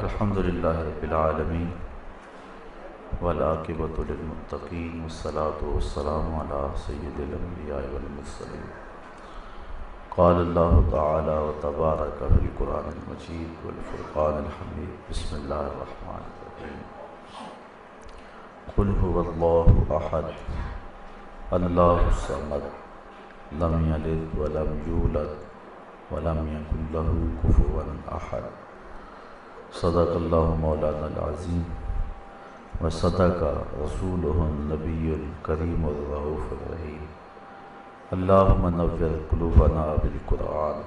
الحمد للہ رب العالمین والعاقبۃ للمتقین والصلاة والسلام علی سید الانبیاء والمرسلین قال اللہ تعالی وتبارک فی القرآن المجید والفرقان الحمید بسم اللہ الرحمن الرحیم قل هو اللہ احد اللہ الصمد لم یلد ولم یولد ولم یکن له کفوا احد صدق اللہ مولانا العظیم وصدق رسولہ النبی الکریم الرؤوف الرحیم اللہم نور قلوبنا بالقرآن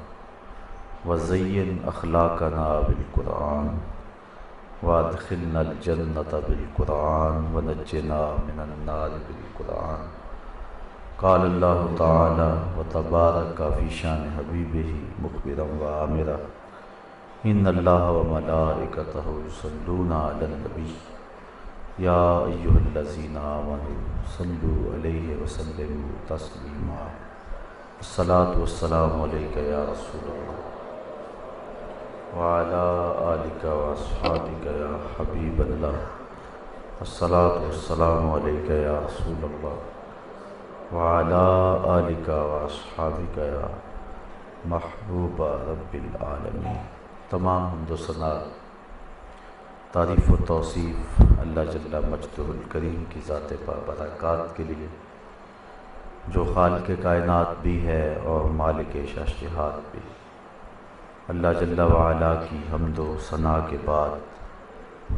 وزین اخلاقنا بالقرآن وادخلنا الجنۃ بالقرآن ونجنا من النار بالقرآن قال اللہ تعالی وتبارک فی شان حبیبہ مخبرا وآمرا ان اللہ وملائکتہ یصلون علی النبی یا ایہا الذین آمنوا صلوا علیہ وسلموا تسلیما الصلاۃ والسلام علیک یا رسول اللہ وعلی آلک واصحابک یا حبیب اللہ الصلاۃ والسلام علیک یا رسول اللہ وعلی آلک واصحابک یا محبوب رب العالمین۔ تمام حمد و ثنا، تعریف و توصیف اللہ جل مجدہ الکریم کی ذات بابرکات کے لیے، جو خالق کائنات بھی ہے اور مالک شاشہات بھی۔ اللہ جل وعلا کی حمد و ثنا کے بعد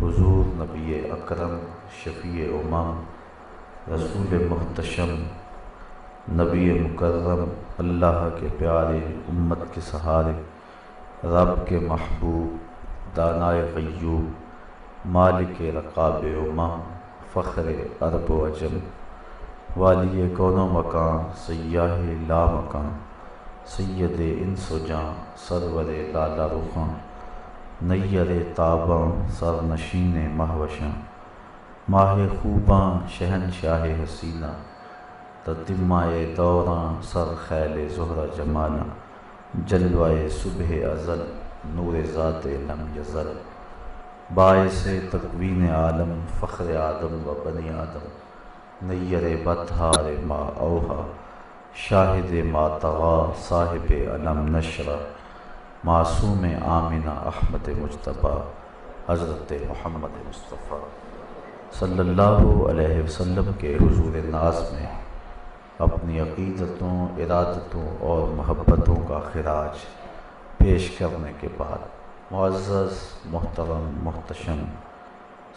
حضور نبی اکرم شفیع امم رسول محتشم نبی مکرم اللہ کے پیارے امت کے سہارے رب کے محبوب دانائے غیوب مالک رقاب امم فخر عرب و عجم والی کون و مکان سیاہ لا مکان سید انس و جاں سرور لالا رخاں نیر تاباں سر نشین مہوشاں ماہ خوباں شہنشاہ حسینہ تتمائے دوراں سر خیل زہرہ جمالہ جلوائے صبح ازل نور ذات لم یزل باعث تکوین عالم فخر آدم و بنی آدم نیر بطحار ما اوہا شاہد ما طغا صاحب علم نشرہ معصوم آمنہ احمد مجتبیٰ حضرت محمد مصطفیٰ صلی اللہ علیہ وسلم کے حضور ناز میں اپنی عقیدتوں ارادتوں اور محبتوں کا خراج پیش کرنے کے بعد معزز محترم محتشم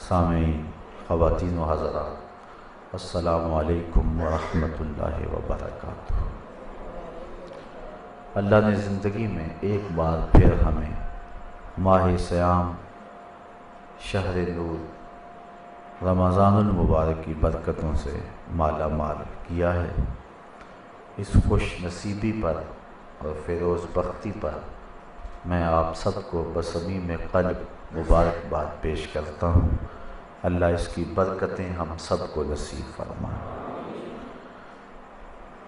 سامعین خواتین و حضرات، السلام علیکم ورحمۃ اللہ وبرکاتہ۔ اللہ نے زندگی میں ایک بار پھر ہمیں ماہ صیام شہر نور رمضان المبارک کی برکتوں سے مالا مال کیا ہے۔ اس خوش نصیبی پر اور فیروز بختی پر میں آپ سب کو بصمیم قلب مبارکباد پیش کرتا ہوں۔ اللہ اس کی برکتیں ہم سب کو نصیب فرمائے۔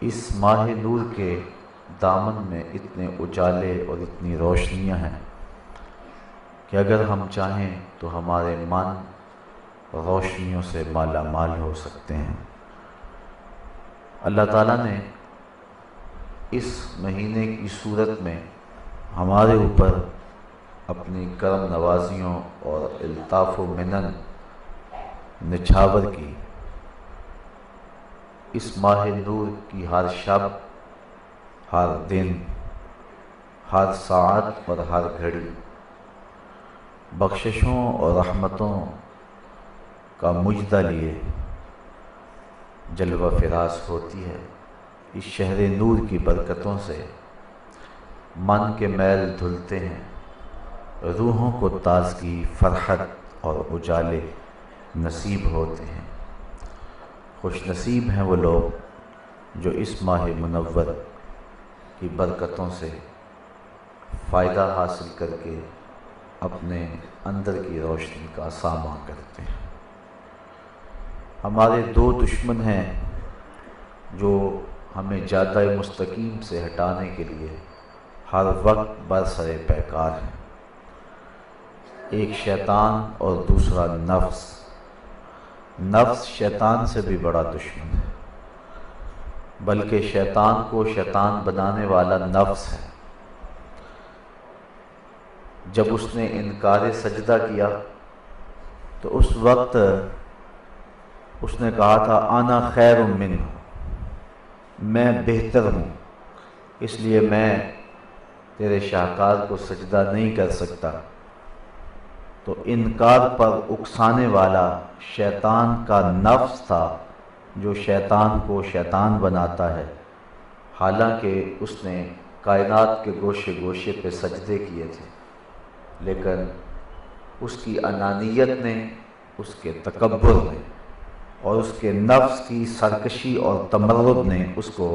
اس ماہ نور کے دامن میں اتنے اجالے اور اتنی روشنیاں ہیں کہ اگر ہم چاہیں تو ہمارے من روشنیوں سے مالا مال ہو سکتے ہیں۔ اللہ تعالیٰ نے اس مہینے کی صورت میں ہمارے اوپر اپنی کرم نوازیوں اور الطاف و منن نچھاور کی۔ اس ماہ نور کی ہر شب، ہر دن، ہر ساعت اور ہر گھڑی بخششوں اور رحمتوں کا مجدہ لیے جلوہ فراز ہوتی ہے۔ اس شہر نور کی برکتوں سے من کے میل دھلتے ہیں، روحوں کو تازگی، فرحت اور اجالے نصیب ہوتے ہیں۔ خوش نصیب ہیں وہ لوگ جو اس ماہ منور کی برکتوں سے فائدہ حاصل کر کے اپنے اندر کی روشنی کا ساماں کرتے ہیں۔ ہمارے دو دشمن ہیں جو ہمیں جادہ مستقیم سے ہٹانے کے لیے ہر وقت برسر پیکار ہیں۔ ایک شیطان اور دوسرا نفس۔ نفس شیطان سے بھی بڑا دشمن ہے، بلکہ شیطان کو شیطان بنانے والا نفس ہے۔ جب اس نے انکار سجدہ کیا تو اس وقت اس نے کہا تھا انا خیر منہ، میں بہتر ہوں، اس لیے میں تیرے شاہکار کو سجدہ نہیں کر سکتا۔ تو انکار پر اکسانے والا شیطان کا نفس تھا جو شیطان کو شیطان بناتا ہے، حالانکہ اس نے کائنات کے گوشے گوشے پہ سجدے کیے تھے، لیکن اس کی انانیت نے، اس کے تکبر نے اور اس کے نفس کی سرکشی اور تمرد نے اس کو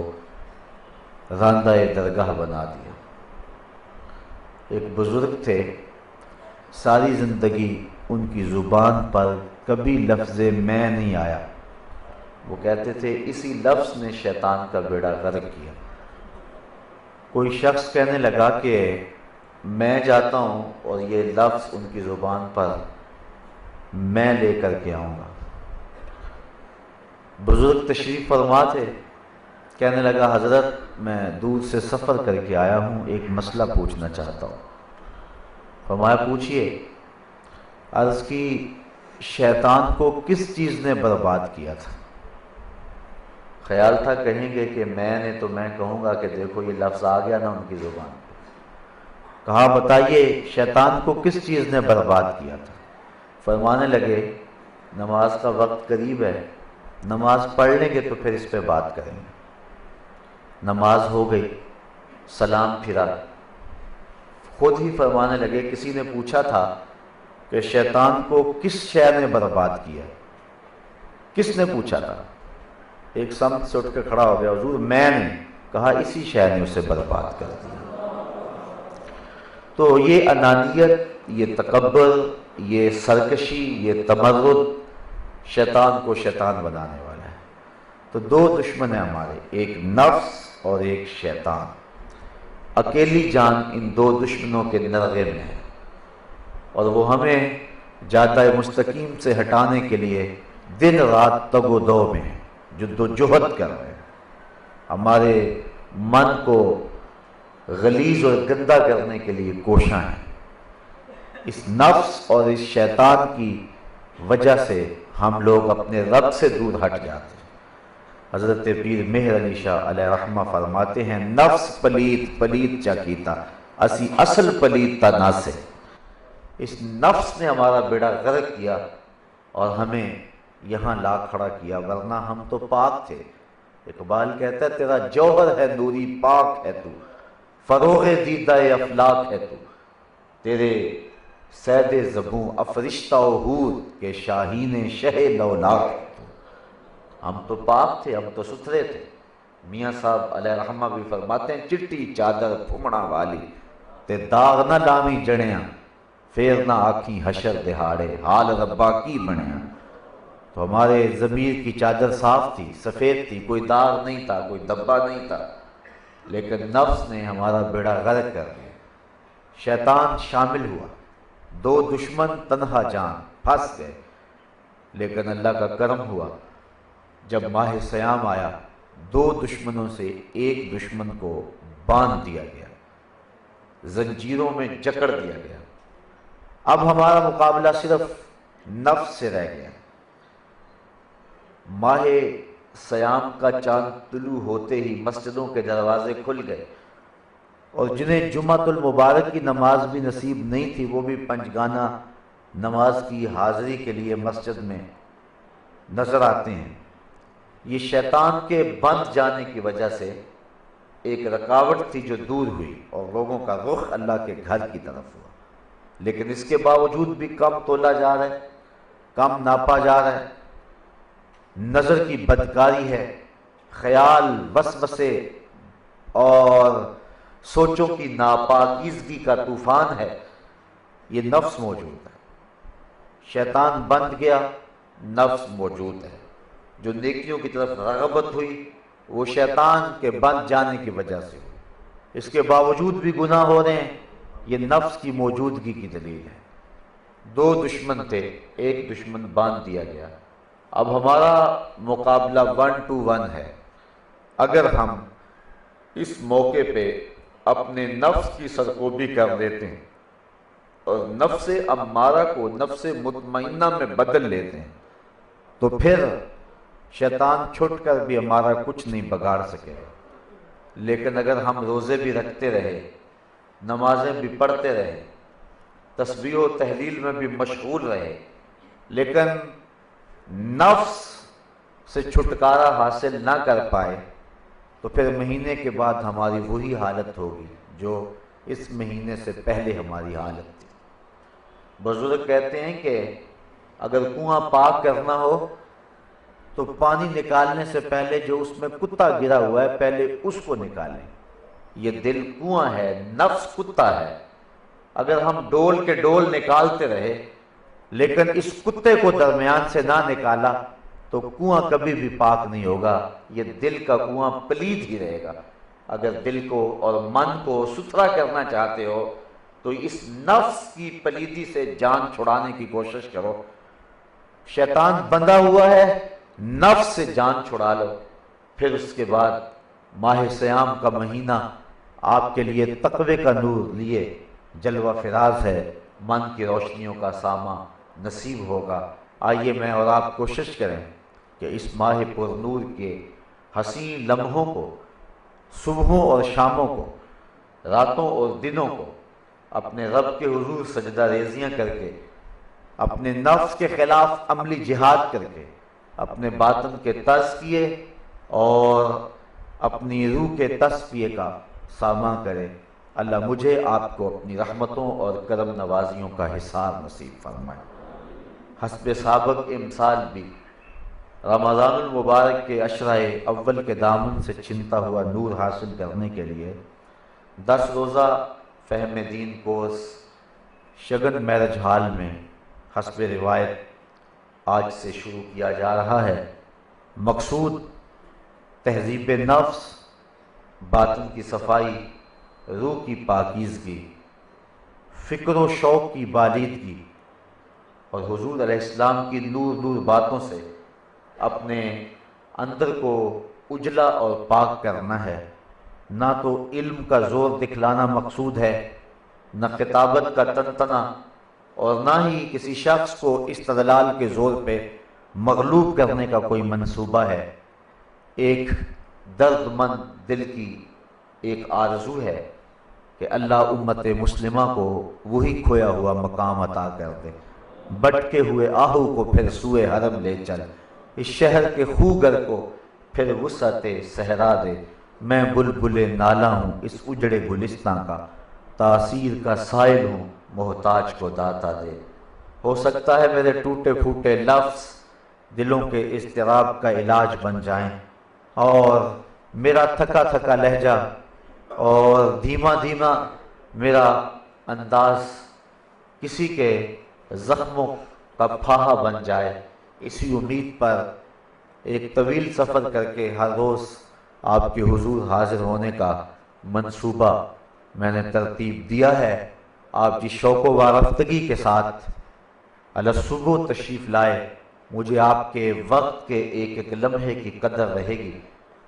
راندہ درگاہ بنا دیا۔ ایک بزرگ تھے، ساری زندگی ان کی زبان پر کبھی لفظ میں نہیں آیا۔ وہ کہتے تھے اسی لفظ نے شیطان کا بیڑا غرق کیا۔ کوئی شخص کہنے لگا کہ میں جاتا ہوں اور یہ لفظ ان کی زبان پر میں لے کر کے آؤں گا۔ بزرگ تشریف فرما تھے، کہنے لگا حضرت میں دور سے سفر کر کے آیا ہوں، ایک مسئلہ پوچھنا چاہتا ہوں۔ فرمایا پوچھئے۔ عرض کی شیطان کو کس چیز نے برباد کیا تھا؟ خیال تھا کہیں گے کہ میں نے، تو میں کہوں گا کہ دیکھو یہ لفظ آ گیا نا ان کی زبان پہ۔ کہا بتائیے شیطان کو کس چیز نے برباد کیا تھا؟ فرمانے لگے نماز کا وقت قریب ہے، نماز پڑھ لیں گے تو پھر اس پہ بات کریں گے۔ نماز ہو گئی، سلام پھرا، خود ہی فرمانے لگے کسی نے پوچھا تھا کہ شیطان کو کس شے نے برباد کیا؟ کس نے پوچھا تھا؟ ایک سمت سے اٹھ کے کھڑا ہو گیا، حضور میں نے۔ کہا اسی شے نے اسے برباد کر دیا۔ تو یہ انانیت، یہ تکبر، یہ سرکشی، یہ تمرد شیطان کو شیطان بنانے والا ہے۔ تو دو دشمن ہیں ہمارے، ایک نفس اور ایک شیطان۔ اکیلی جان ان دو دشمنوں کے نرغے میں ہے، اور وہ ہمیں جادہ مستقیم سے ہٹانے کے لیے دن رات تگ و دو میں جد و جہد کر رہے ہیں۔ ہمارے من کو غلیظ اور گندا کرنے کے لیے کوشاں ہیں۔ اس نفس اور اس شیطان کی وجہ سے ہم لوگ اپنے رب سے دور ہٹ جاتے ہیں۔ حضرت پیر مہر علی شاہ علیہ رحمہ فرماتے ہیں نفس پلیت پلیت چا کیتا، اسی اصل پلیت تا ناسے۔ اس نفس نے ہمارا بیڑا غرق کیا اور ہمیں یہاں لا کھڑا کیا، ورنہ ہم تو پاک تھے۔ اقبال کہتا ہے تیرا جوہر ہے نوری پاک ہے تو، فروغ دیدہ افلاک ہے تو، تیرے سید زبوں افرشتہ و حور کے شاہین شہ لولاک ہے تو۔ ہم تو پاک تھے، ہم تو ستھرے تھے۔ میاں صاحب علیہ رحمہ بھی فرماتے ہیں چٹی چادر پھمڑا والی تے داغ نہ لامی جڑیاں، پھر نہ آکھی حشر دہاڑے حال ربا کی بنیا۔ تو ہمارے ضمیر کی چادر صاف تھی، سفید تھی، کوئی داغ نہیں تھا، کوئی دبا نہیں تھا، لیکن نفس نے ہمارا بیڑا غرق کر دیا۔ شیطان شامل ہوا، دو دشمن تنہا جان پھنس گئے، لیکن اللہ کا کرم ہوا جب ماہ سیام آیا، دو دشمنوں سے ایک دشمن کو باندھ دیا گیا، زنجیروں میں جکڑ دیا گیا۔ اب ہمارا مقابلہ صرف نفس سے رہ گیا۔ ماہ سیام کا چاند طلوع ہوتے ہی مسجدوں کے دروازے کھل گئے، اور جنہیں جمعۃ المبارک کی نماز بھی نصیب نہیں تھی وہ بھی پنجگانہ نماز کی حاضری کے لیے مسجد میں نظر آتے ہیں۔ یہ شیطان کے بند جانے کی وجہ سے ایک رکاوٹ تھی جو دور ہوئی اور لوگوں کا رخ اللہ کے گھر کی طرف ہوا، لیکن اس کے باوجود بھی کم تولا جا رہا ہے، کم ناپا جا رہا ہے۔ نظر کی بدکاری ہے، خیال، وسوسے اور سوچوں کی ناپاکیزگی کا طوفان ہے، یہ نفس موجود ہے۔ شیطان بند گیا، نفس موجود ہے۔ جو نیکیوں کی طرف رغبت ہوئی وہ شیطان کے بند جانے کی وجہ سے ہوئی، اس کے باوجود بھی گناہ ہو رہے ہیں، یہ نفس کی موجودگی کی دلیل ہے۔ دو دشمن تھے، ایک دشمن باندھ دیا گیا، اب ہمارا مقابلہ 1 to 1 ہے۔ اگر ہم اس موقع پہ اپنے نفس کی سرکوبی کر لیتے ہیں اور نفس امارہ کو نفس مطمئنہ میں بدل لیتے ہیں تو پھر شیطان چھٹ کر بھی ہمارا کچھ نہیں بگاڑ سکے۔ لیکن اگر ہم روزے بھی رکھتے رہے، نمازیں بھی پڑھتے رہے، تسبیح و تحلیل میں بھی مشغول رہے، لیکن نفس سے چھٹکارا حاصل نہ کر پائے تو پھر مہینے کے بعد ہماری وہی حالت ہوگی جو اس مہینے سے پہلے ہماری حالت تھی۔ بزرگ کہتے ہیں کہ اگر کنواں پاک کرنا ہو تو پانی نکالنے سے پہلے جو اس میں کتا گرا ہوا ہے پہلے اس کو نکالیں۔ یہ دل کنواں ہے، نفس کتا ہے۔ اگر ہم ڈول کے ڈول نکالتے رہے لیکن اس کتے کو درمیان سے نہ نکالا تو کنواں کبھی بھی پاک نہیں ہوگا، یہ دل کا کنواں پلید ہی رہے گا۔ اگر دل کو اور من کو ستھرا کرنا چاہتے ہو تو اس نفس کی پلیدی سے جان چھڑانے کی کوشش کرو۔ شیطان بندھا ہوا ہے، نفس سے جان چھڑا لو، پھر اس کے بعد ماہ صیام کا مہینہ آپ کے لیے تقوی کا نور لیے جلوہ فراز ہے، من کی روشنیوں کا سامہ نصیب ہوگا۔ آئیے میں اور آپ کوشش کریں کہ اس ماہ پر نور کے حسین لمحوں کو، صبحوں اور شاموں کو، راتوں اور دنوں کو اپنے رب کے حضور سجدہ ریزیاں کر کے، اپنے نفس کے خلاف عملی جہاد کر کے، اپنے باطن کے تزکیے اور اپنی روح کے تصفیے کا ساماں کرے۔ اللہ مجھے آپ کو اپنی رحمتوں اور کرم نوازیوں کا حصار نصیب فرمائے۔ حسب سابق امثال بھی رمضان المبارک کے عشرہ اول کے دامن سے چھنتا ہوا نور حاصل کرنے کے لیے 10 روزہ فہم دین کورس شگن میرج ہال میں حسب روایت آج سے شروع کیا جا رہا ہے۔ مقصود تہذیب نفس، باطن کی صفائی، روح کی پاکیزگی، فکر و شوق کی بالیدگی اور حضور علیہ السلام کی نور نور باتوں سے اپنے اندر کو اجلا اور پاک کرنا ہے۔ نہ تو علم کا زور دکھلانا مقصود ہے، نہ خطابت کا تنتنا، اور نہ ہی کسی شخص کو استدلال کے زور پہ مغلوب کرنے کا کوئی منصوبہ ہے۔ ایک درد مند دل کی ایک آرزو ہے کہ اللہ امت مسلمہ کو وہی کھویا ہوا مقام عطا کر دے۔ بٹکے ہوئے آہو کو پھر سوئے حرم لے چل، اس شہر کے خوگر کو پھر وسعت صحرا دے۔ میں بلبل نالا ہوں اس اجڑے گلستان کا، تاثیر کا سائل ہوں محتاج کو داتا دے۔ ہو سکتا ہے میرے ٹوٹے پھوٹے لفظ دلوں کے اضطراب کا علاج بن جائیں، اور میرا تھکا تھکا لہجہ اور دھیما دھیما میرا انداز کسی کے زخموں کا پھاہا بن جائے۔ اسی امید پر ایک طویل سفر کر کے ہر روز آپ کے حضور حاضر ہونے کا منصوبہ میں نے ترتیب دیا ہے۔ آپ جی شوق و وارفتگی کے ساتھ الصبح تشریف لائے، مجھے آپ کے وقت کے ایک ایک لمحے کی قدر رہے گی،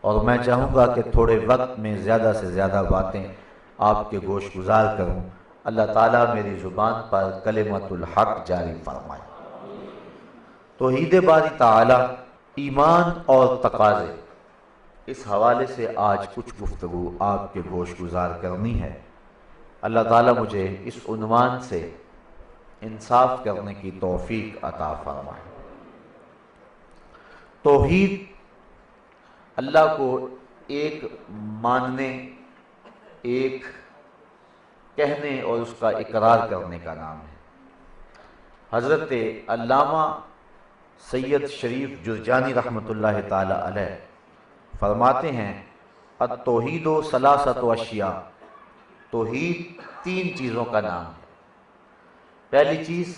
اور میں چاہوں گا کہ تھوڑے وقت میں زیادہ سے زیادہ باتیں آپ کے گوش گزار کروں۔ اللہ تعالیٰ میری زبان پر کلمت الحق جاری فرمائے۔ توحید باری تعالیٰ، ایمان اور تقاضے، اس حوالے سے آج کچھ گفتگو آپ کے گوش گزار کرنی ہے۔ اللہ تعالیٰ مجھے اس عنوان سے انصاف کرنے کی توفیق عطا فرمائے۔ توحید اللہ کو ایک ماننے، ایک کہنے اور اس کا اقرار کرنے کا نام ہے۔ حضرت علامہ سید شریف جرجانی رحمۃ اللہ تعالی علیہ فرماتے ہیں التوحید ثلاثۃ اشیاء، توحید 3 چیزوں کا نام ہے۔ پہلی چیز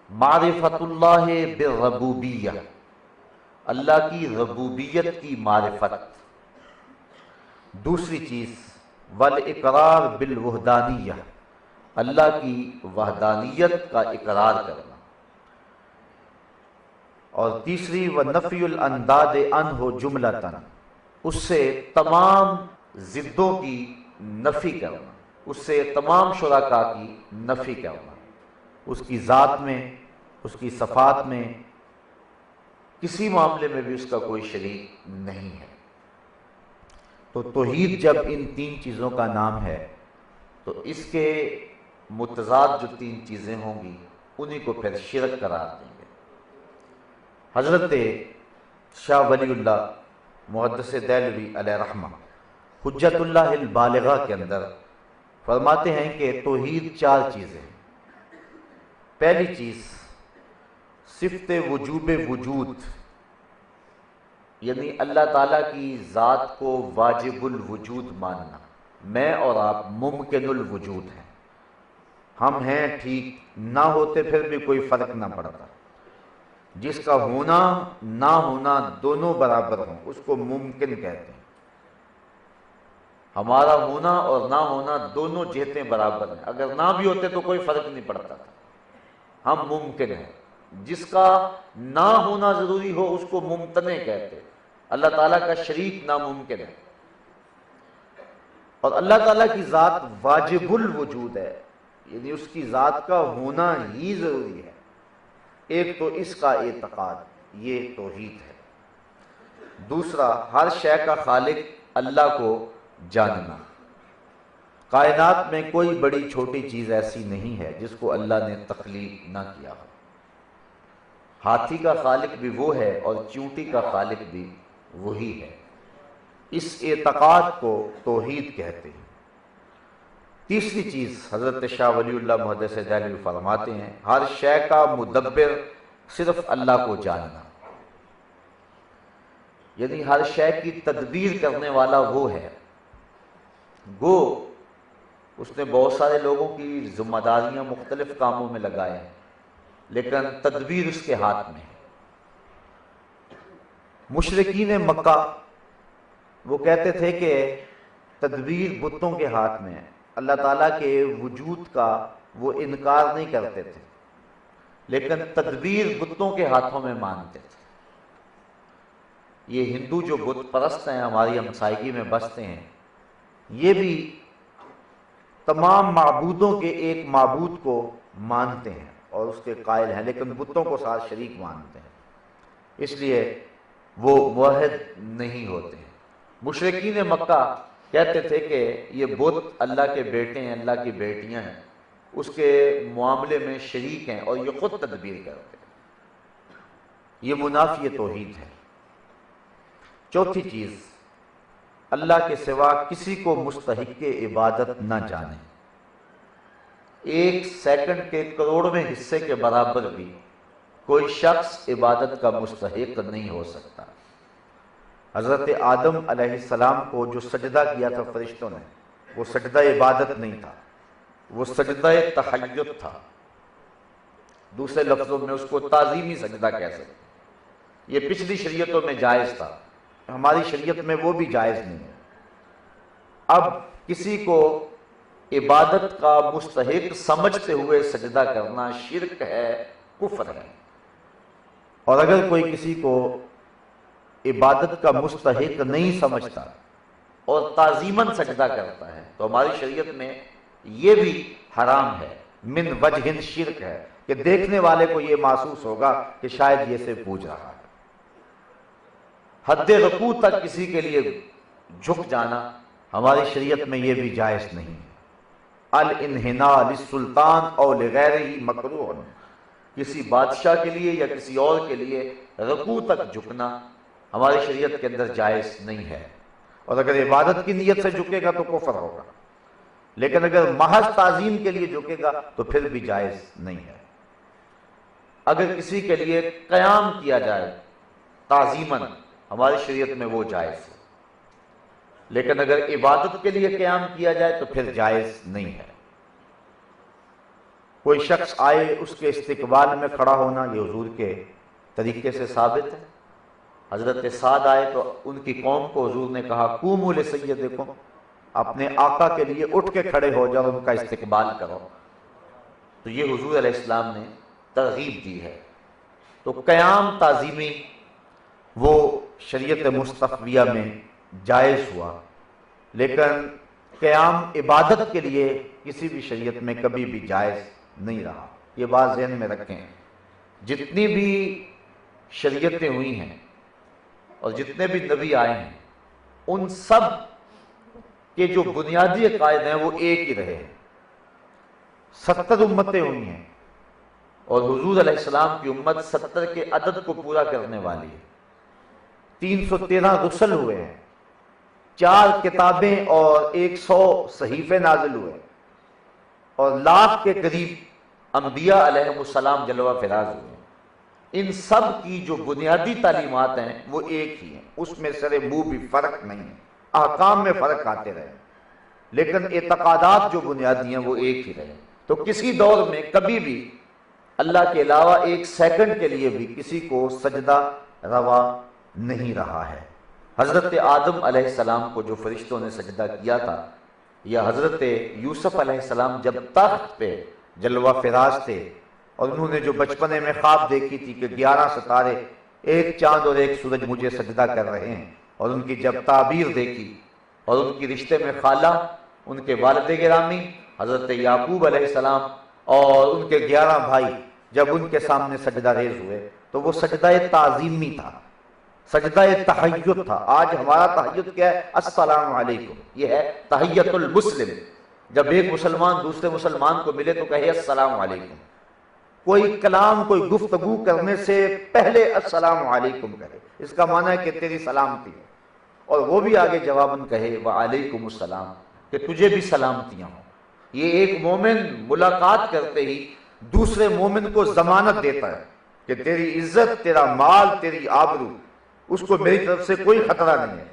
معرفت اللہ بالربوبیہ، اللہ کی ربوبیت کی معرفت۔ دوسری چیز والاقرار بالوحدانیہ، اللہ کی وحدانیت کا اقرار کرنا، اور تیسری وَنَفْيُ الْأَنْدَادِ عَنْهُ جُمْلَةً، اس سے تمام ضدوں کی نفی کرنا، اس سے تمام شرکاء کی نفی کرنا، اس کی ذات میں، اس کی صفات میں، کسی معاملے میں بھی اس کا کوئی شریک نہیں ہے۔ تو توحید جب ان تین چیزوں کا نام ہے تو اس کے متضاد جو تین چیزیں ہوں گی انہی کو پھر شرک قرار دیں گے۔ حضرت شاہ ولی اللہ محدث دہلوی علیہ رحمہ حجت اللہ البالغہ کے اندر فرماتے ہیں کہ توحید چار چیزیں ہیں۔ پہلی چیز صفت وجوب وجود، یعنی اللہ تعالیٰ کی ذات کو واجب الوجود ماننا۔ میں اور آپ ممکن الوجود ہیں، ہم ہیں ٹھیک، نہ ہوتے پھر بھی کوئی فرق نہ پڑتا۔ جس کا ہونا نہ ہونا دونوں برابر ہوں اس کو ممکن کہتے ہیں۔ ہمارا ہونا اور نہ ہونا دونوں جہتیں برابر ہیں، اگر نہ بھی ہوتے تو کوئی فرق نہیں پڑتا تھا، ہم ممکن ہیں۔ جس کا نہ ہونا ضروری ہو اس کو ممتنع کہتے ہیں۔ اللہ تعالیٰ کا شریک ناممکن ہے، اور اللہ تعالیٰ کی ذات واجب الوجود ہے، یعنی اس کی ذات کا ہونا ہی ضروری ہے۔ ایک تو اس کا اعتقاد، یہ توحید ہے۔ دوسرا ہر شے کا خالق اللہ کو جاننا۔ کائنات میں کوئی بڑی چھوٹی چیز ایسی نہیں ہے جس کو اللہ نے تخلیق نہ کیا ہو۔ ہاتھی کا خالق بھی وہ ہے اور چونٹی کا خالق بھی وہی ہے۔ اس اعتقاد کو توحید کہتے ہیں۔ تیسری چیز حضرت شاہ ولی اللہ محدث دہلوی فرماتے ہیں ہر شے کا مدبر صرف اللہ کو جاننا، یعنی ہر شے کی تدبیر کرنے والا وہ ہے۔ گو اس نے بہت سارے لوگوں کی ذمہ داریاں مختلف کاموں میں لگائے ہیں، لیکن تدبیر اس کے ہاتھ میں ہے۔ مشرکین مکہ وہ کہتے تھے کہ تدبیر بتوں کے ہاتھ میں ہے، اللہ تعالیٰ کے وجود کا وہ انکار نہیں کرتے تھے، لیکن تدبیر بتوں کے ہاتھوں میں مانتے تھے۔ یہ ہندو جو بت پرست ہیں، ہماری ہمسائیگی میں بستے ہیں، یہ بھی تمام معبودوں کے ایک معبود کو مانتے ہیں اور اس کے قائل ہیں، لیکن بتوں کو ساتھ شریک مانتے ہیں، اس لیے وہ موحد نہیں ہوتے ہیں۔ مشرکین مکہ کہتے تھے کہ یہ بت اللہ کے بیٹے ہیں، اللہ کی بیٹیاں ہیں، اس کے معاملے میں شریک ہیں اور یہ خود تدبیر کرتے ہیں۔ یہ منافی توحید ہے۔ چوتھی چیز اللہ کے سوا کسی کو مستحق عبادت نہ جانے، ایک سیکنڈ کے کروڑویں حصے کے برابر بھی کوئی شخص عبادت کا مستحق نہیں ہو سکتا۔ حضرت آدم علیہ السلام کو جو سجدہ کیا تھا فرشتوں نے، وہ سجدہ عبادت نہیں تھا، وہ سجدہ تحیت تھا۔ دوسرے لفظوں میں اس کو تعظیمی سجدہ کہہ سکتے۔ یہ پچھلی شریعتوں میں جائز تھا، ہماری شریعت میں وہ بھی جائز نہیں ہے۔ اب کسی کو عبادت کا مستحق سمجھتے ہوئے سجدہ کرنا شرک ہے، کفر ہے، اور اگر کوئی کسی کو عبادت کا مستحق نہیں سمجھتا اور تعظیماً سجدہ کرتا ہے تو ہماری شریعت میں یہ بھی حرام ہے، من وجہ شرک ہے، کہ دیکھنے والے کو یہ محسوس ہوگا کہ شاید یہ سے پوچھ رہا ہے۔ حد رکوع تک کسی کے لیے جھک جانا ہماری شریعت میں یہ بھی جائز نہیں ہے۔ الانحناء للسلطان او لغیرہ مکروہ، کسی بادشاہ کے لیے یا کسی اور کے لیے رکوع تک جھکنا ہماری شریعت کے اندر جائز نہیں ہے، اور اگر عبادت کی نیت سے جھکے گا تو کفر ہوگا، لیکن اگر محض تعظیم کے لیے جھکے گا تو پھر بھی جائز نہیں ہے۔ اگر کسی کے لیے قیام کیا جائے تعظیماً ہماری شریعت میں وہ جائز ہے، لیکن اگر عبادت کے لیے قیام کیا جائے تو پھر جائز نہیں ہے۔ کوئی شخص آئے اس کے استقبال میں کھڑا ہونا یہ حضور کے طریقے سے ثابت ہے۔ حضرت سعد آئے تو ان کی قوم کو حضور نے کہا قوموا لسیدکم، اپنے آقا کے لیے اٹھ کے کھڑے ہو جاؤ، ان کا استقبال کرو۔ تو یہ حضور علیہ السلام نے ترغیب دی ہے۔ تو قیام تعظیمی وہ شریعت مصطفیہ میں جائز ہوا، لیکن قیام عبادت کے لیے کسی بھی شریعت میں کبھی بھی جائز نہیں رہا۔ یہ بات ذہن میں رکھیں، جتنی بھی شریعتیں ہوئی ہیں اور جتنے بھی نبی آئے ہیں، ان سب کے جو بنیادی عقائد ہیں وہ ایک ہی رہے ہیں۔ 70 امتیں ہوئی ہیں اور حضور علیہ السلام کی امت 70 کے عدد کو پورا کرنے والی ہے۔ 313 رسل ہوئے ہیں، 4 کتابیں اور 100 صحیفے نازل ہوئے، اور لاکھ کے قریب انبیاء علیہ السلام جلوہ فراز ہوئے۔ ان سب کی جو بنیادی تعلیمات ہیں وہ ایک ہی ہیں، اس میں سر منہ بھی فرق نہیں ہے۔ احکام میں فرق آتے رہے لیکن اعتقادات جو بنیادی ہیں وہ ایک ہی رہے۔ تو کسی دور میں کبھی بھی اللہ کے علاوہ ایک سیکنڈ کے لیے بھی کسی کو سجدہ روا نہیں رہا ہے۔ حضرت آدم علیہ السلام کو جو فرشتوں نے سجدہ کیا تھا، یا حضرت یوسف علیہ السلام جب تخت پہ جلوہ فراز تھے اور انہوں نے جو بچپنے میں خواب دیکھی تھی کہ 11 ستارے، ایک چاند اور ایک سورج مجھے سجدہ کر رہے ہیں، اور ان کی جب تعبیر دیکھی اور ان کی رشتے میں خالہ، ان کے والد گرامی حضرت یعقوب علیہ السلام اور ان کے 11 بھائی جب ان کے سامنے سجدہ ریز ہوئے تو وہ سجدہ تعظیمی تھا، سجدہ تحیت تھا۔ آج ہمارا تحیت کیا ہے؟ السلام علیکم، یہ ہے تحیت المسلم۔ جب ایک مسلمان دوسرے مسلمان کو ملے تو کہے السلام علیکم، کوئی کلام کوئی گفتگو کرنے سے پہلے السلام علیکم کہے، اس کا معنی ہے کہ تیری سلامتی، اور وہ بھی آگے جواباً کہے وعلیکم السلام، کہ تجھے بھی سلامتیاں ہوں۔ یہ ایک مومن ملاقات کرتے ہی دوسرے مومن کو ضمانت دیتا ہے کہ تیری عزت، تیرا مال، تیری آبرو، اس کو میری طرف سے کوئی خطرہ نہیں ہے،